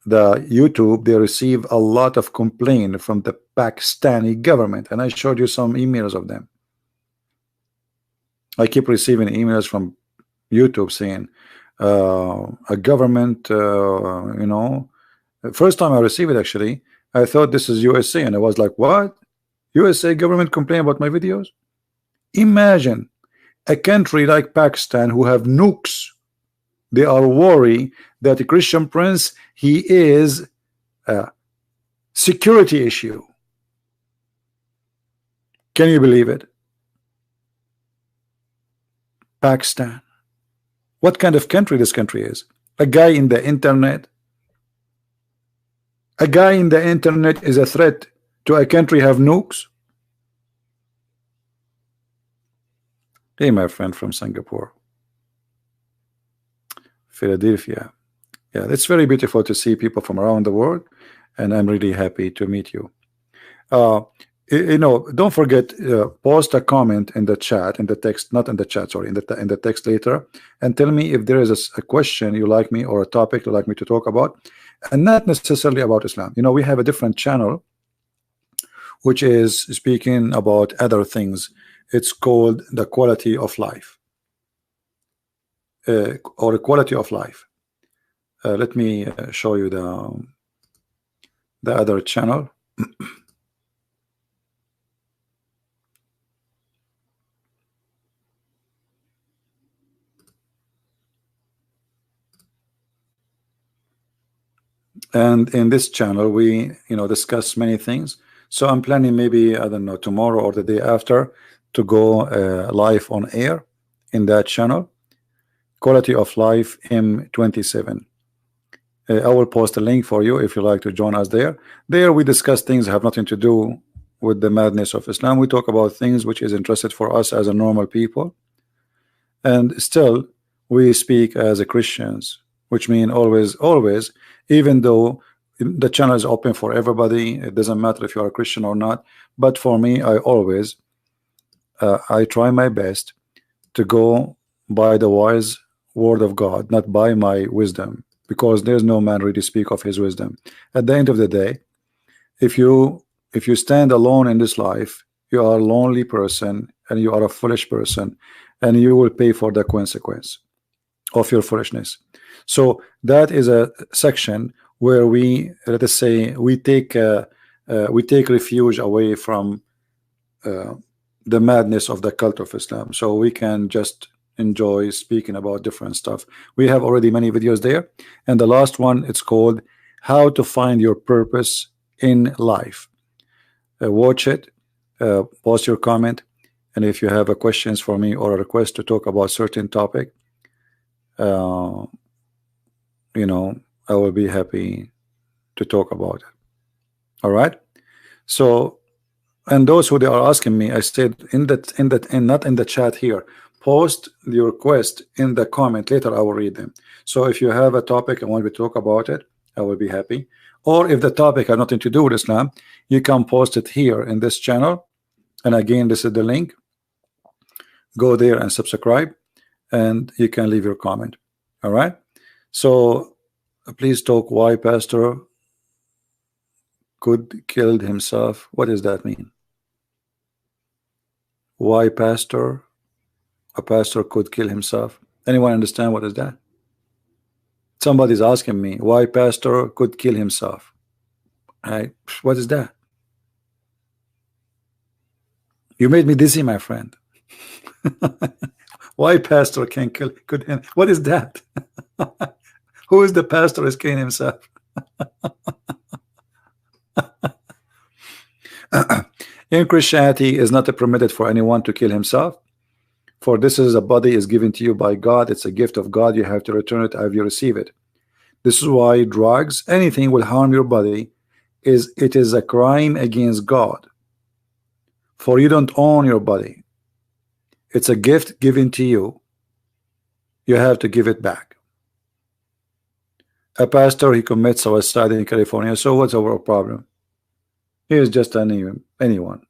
the YouTube, they receive a lot of complaint from the Pakistani government, and I showed you some emails of them. I keep receiving emails from YouTube saying a government, you know, first time I received it, actually I thought this is USA, and I was like, what? USA government complain about my videos? Imagine a country like Pakistan who have nukes. They are worried that the Christian prince, he is a security issue. Can you believe it? Pakistan. What kind of country this country is? A guy in the internet. A guy in the internet is a threat to a country have nukes. Hey, my friend from Singapore. Philadelphia. Yeah, it's very beautiful to see people from around the world, and I'm really happy to meet you. You know, don't forget, post a comment in the chat, in the text, not in the chat, sorry, in the text later, and tell me if there is a question you like me or a topic you like me to talk about, and not necessarily about Islam. You know, we have a different channel which is speaking about other things. It's called the quality of life, or quality of life. Let me show you the other channel. And in this channel we, you know, discuss many things. So I'm planning, maybe, I don't know, tomorrow or the day after, to go live on air in that channel, quality of life M27. I will post a link for you if you like to join us there. There we discuss things that have nothing to do with the madness of Islam. We talk about things which is interested for us as a normal people, and still we speak as a Christians, which mean always, even though the channel is open for everybody, it doesn't matter if you are a Christian or not. But for me, I always I try my best to go by the wise word of God, not by my wisdom, because there's no man really speak of his wisdom. At the end of the day, if you stand alone in this life, you are a lonely person and you are a foolish person, and you will pay for the consequence of your foolishness. So that is a section where we, let us say, we take refuge away from the madness of the cult of Islam, so we can just enjoy speaking about different stuff. We have already many videos there, and the last one, it's called How to Find Your Purpose in Life. Watch it, post your comment, and if you have a questions for me or a request to talk about certain topic, you know, I will be happy to talk about it. All right. So, and those who they are asking me, I said not in the chat here, post the request in the comment. Later I will read them. So if you have a topic and want me to talk about it, I will be happy. Or if the topic has nothing to do with Islam, you can post it here in this channel. And again, this is the link. Go there and subscribe, and you can leave your comment. All right. So please talk why pastor could kill himself. What does that mean? Why a pastor could kill himself? Anyone understand what is that? Somebody's asking me why pastor could kill himself. What is that? You made me dizzy, my friend. Why pastor could him? What is that? Who is the pastor is killing himself? In Christianity, is not permitted for anyone to kill himself, for this is a body is given to you by God. It's a gift of God. You have to return it as you receive it. This is why drugs, anything will harm your body, it is a crime against God. For you don't own your body. It's a gift given to you. You have to give it back. A pastor, he commits suicide in California. So what's our problem? He is just anyone.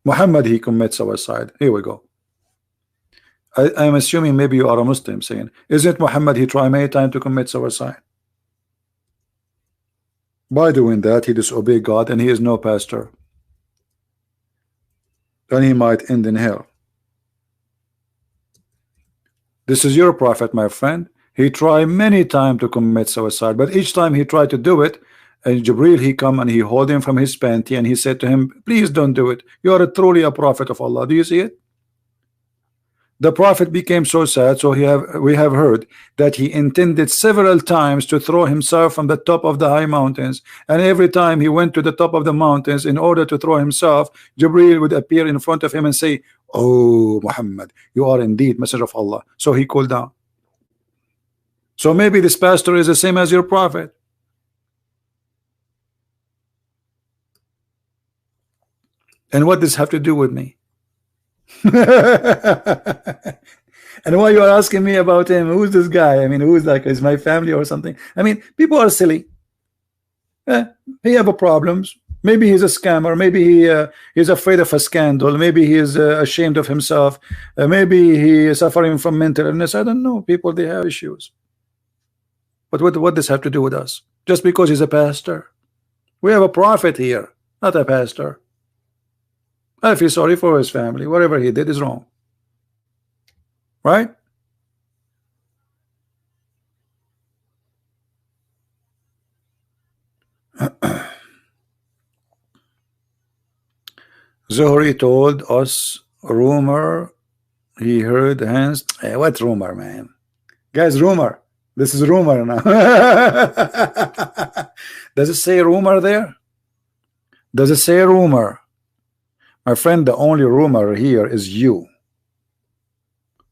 Mohammed, he commits suicide. Here we go. I'm assuming maybe you are a Muslim saying, isn't Mohammed, he tried many times to commit suicide? By doing that, he disobeyed God, and he is no pastor. And he might end in hell. This is your prophet, my friend. He tried many times to commit suicide, but each time he tried to do it, and Jibril, he come and he hold him from his panty, and he said to him, please don't do it. You are truly a prophet of Allah. Do you see it? The prophet became so sad, so we have heard that he intended several times to throw himself from the top of the high mountains, and every time he went to the top of the mountains in order to throw himself, Jibril would appear in front of him and say, oh Muhammad, you are indeed messenger of Allah. So he cooled down. So maybe this pastor is the same as your prophet. And what does this have to do with me? And why you are asking me about him? Who's this guy? I mean, who's like, is my family or something? I mean, people are silly. He have a problems. Maybe he's a scammer. Maybe he's afraid of a scandal. Maybe he is ashamed of himself. Maybe he is suffering from mental illness. I don't know. People, they have issues. But what does this have to do with us? Just because he's a pastor? We have a prophet here, not a pastor. I feel sorry for his family. Whatever he did is wrong. Right? Zuhri told us rumor he heard hands. Hey, what rumor, man? Guys, rumor. This is rumor now. Does it say rumor there? Does it say rumor? My friend, the only rumor here is you.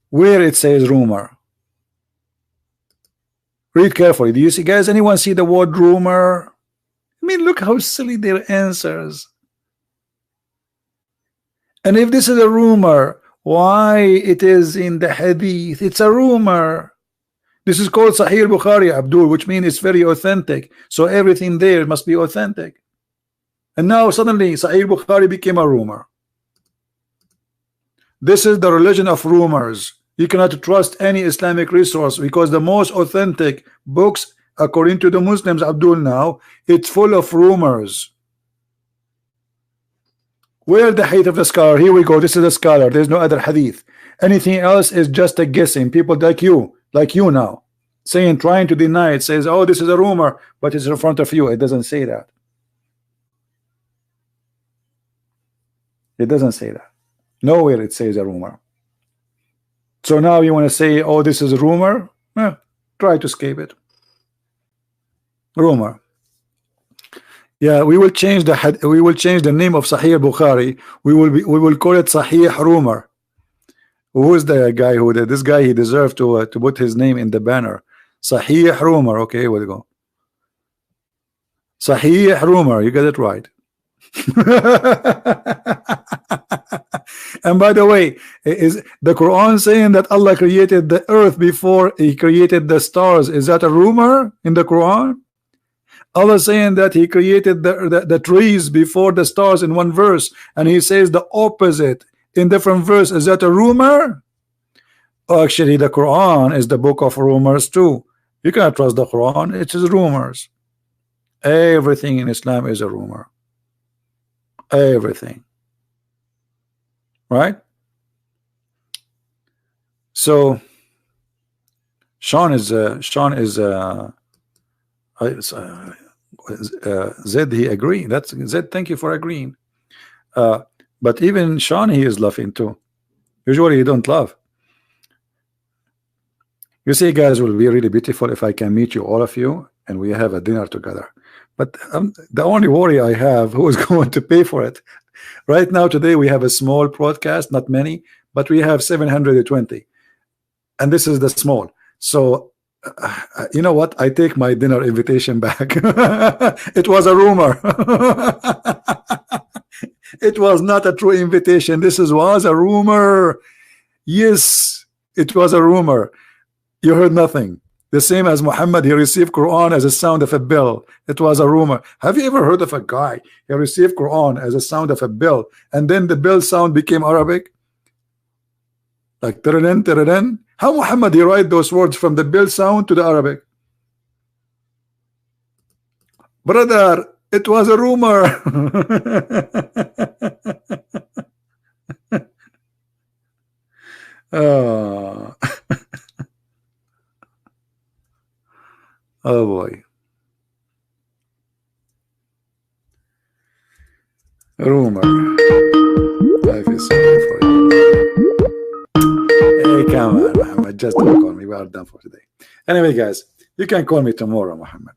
Where it says rumor? Read carefully. Do you see, guys, anyone see the word rumor? I mean, look how silly their answers. And if this is a rumor, why it is in the hadith? It's a rumor. This is called Sahih Bukhari, Abdul, which means it's very authentic. So everything there must be authentic. And now suddenly Sahih Bukhari became a rumor. This is the religion of rumors. You cannot trust any Islamic resource because the most authentic books, according to the Muslims, Abdul, now, it's full of rumors. Where the height of the scholar? Here we go. This is a scholar. There's no other hadith. Anything else is just a guessing. People like you now, saying, trying to deny it, says, oh, this is a rumor, but it's in front of you. It doesn't say that. It doesn't say that. Nowhere it says a rumor. So now you want to say, oh, this is a rumor? Try to escape it. Rumor. Yeah, we will change the name of Sahih Bukhari. We will call it Sahih Rumor. Who is the guy who did this? Guy, he deserved to put his name in the banner. Sahih Rumor. Okay, here we go. Sahih Rumor. You get it right. And by the way, is the Quran saying that Allah created the earth before He created the stars? Is that a rumor in the Quran? Allah saying that He created the trees before the stars in one verse, and He says the opposite in different verse. Is that a rumor? Oh, actually, the Quran is the book of rumors too. You cannot trust the Quran. It is rumors. Everything in Islam is a rumor. Everything. Right? So Sean is Zed, he agree. That's Zed, thank you for agreeing. But even Sean, he is laughing too. Usually you don't laugh. You see, guys, will be really beautiful if I can meet you, all of you, and we have a dinner together. But the only worry I have, who is going to pay for it? Right now, today, we have a small broadcast, not many, but we have 720. And this is the small. So, you know what? I take my dinner invitation back. It was a rumor. It was not a true invitation. This was a rumor. Yes, it was a rumor. You heard nothing. The same as Muhammad, he received Quran as a sound of a bell. It was a rumor. Have you ever heard of a guy, he received Quran as a sound of a bell, and then the bell sound became Arabic? Like taradan, taradan. How Muhammad, he write those words from the bell sound to the Arabic? Brother, it was a rumor. Oh. Oh boy. Rumor. Life is sorry for you. Hey, come on, Muhammad. Just don't call me. We are done for today. Anyway, guys, you can call me tomorrow, Muhammad.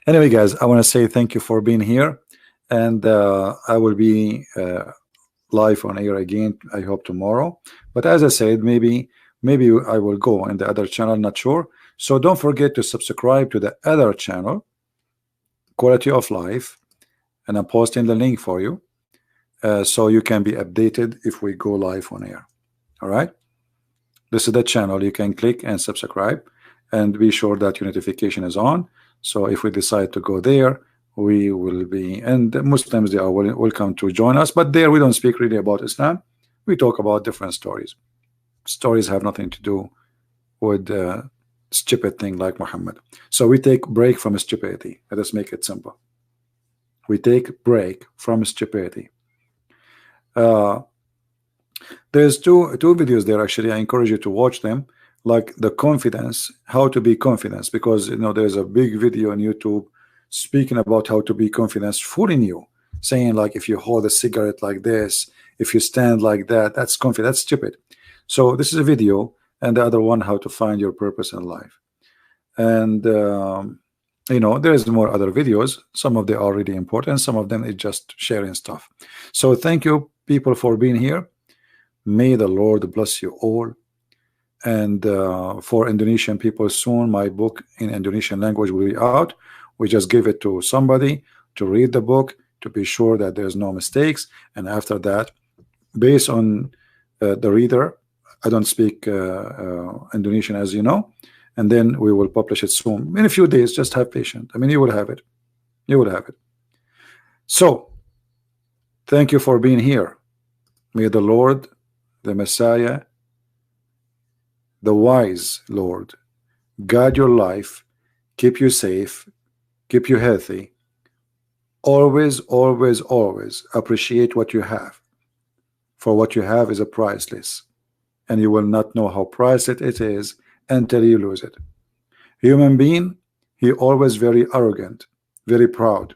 Anyway, guys, I want to say thank you for being here. And I will be live on air again, I hope tomorrow. But as I said, maybe I will go in the other channel, not sure. So don't forget to subscribe to the other channel, Quality of Life, and I'm posting the link for you, so you can be updated if we go live on air. All right, this is the channel. You can click and subscribe, and be sure that your notification is on. So if we decide to go there, we will be, and the Muslims, they are welcome to join us. But there we don't speak really about Islam. We talk about different stories. Stories have nothing to do with stupid thing like Muhammad. So we take break from stupidity. Let us make it simple. We take break from stupidity. There's two videos there, actually. I encourage you to watch them, like the confidence, how to be confident, because there's a big video on YouTube speaking about how to be confident, fooling you, saying like if you hold a cigarette like this, if you stand like that, that's confident. That's stupid. So this is a video, and the other one, how to find your purpose in life. And there is more other videos. Some of them are really important, some of them is just sharing stuff. So thank you, people, for being here. May the Lord bless you all. and for Indonesian people soon my book in Indonesian language will be out. We just give it to somebody to read the book to be sure that there's no mistakes, and after that, based on the reader, I don't speak Indonesian, as you know, and then we will publish it soon in a few days. Just have patience. I mean, you will have it. You will have it. So thank you for being here. May the Lord, the Messiah, the wise Lord, guide your life, keep you safe, keep you healthy. Always, always, always appreciate what you have, for what you have is a priceless, and you will not know how priceless it is until you lose it. Human being, he always very arrogant, very proud,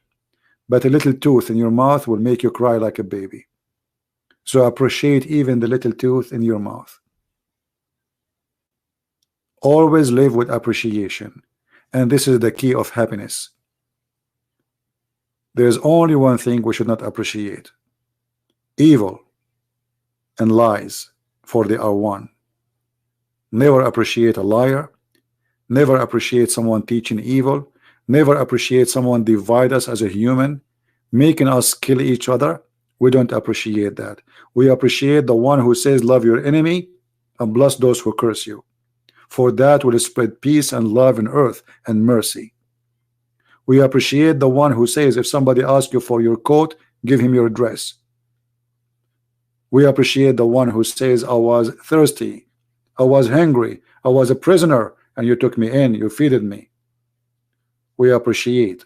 but a little tooth in your mouth will make you cry like a baby. So appreciate even the little tooth in your mouth. Always live with appreciation, and this is the key of happiness. There's only one thing we should not appreciate: evil and lies, for they are one. Never appreciate a liar, never appreciate someone teaching evil, never appreciate someone divide us as a human, making us kill each other. We don't appreciate that. We appreciate the one who says love your enemy and bless those who curse you, for that will spread peace and love in earth and mercy. We appreciate the one who says if somebody asks you for your coat, give him your dress. We appreciate the one who says I was thirsty, I was hungry, I was a prisoner, and you took me in, you feeded me. We appreciate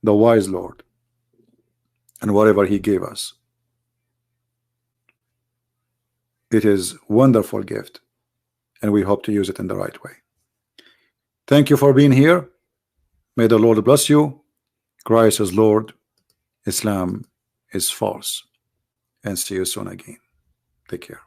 the wise Lord and whatever he gave us. It is wonderful gift, and we hope to use it in the right way. Thank you for being here. May the Lord bless you. Christ is Lord, Islam is false, and see you soon again. Take care.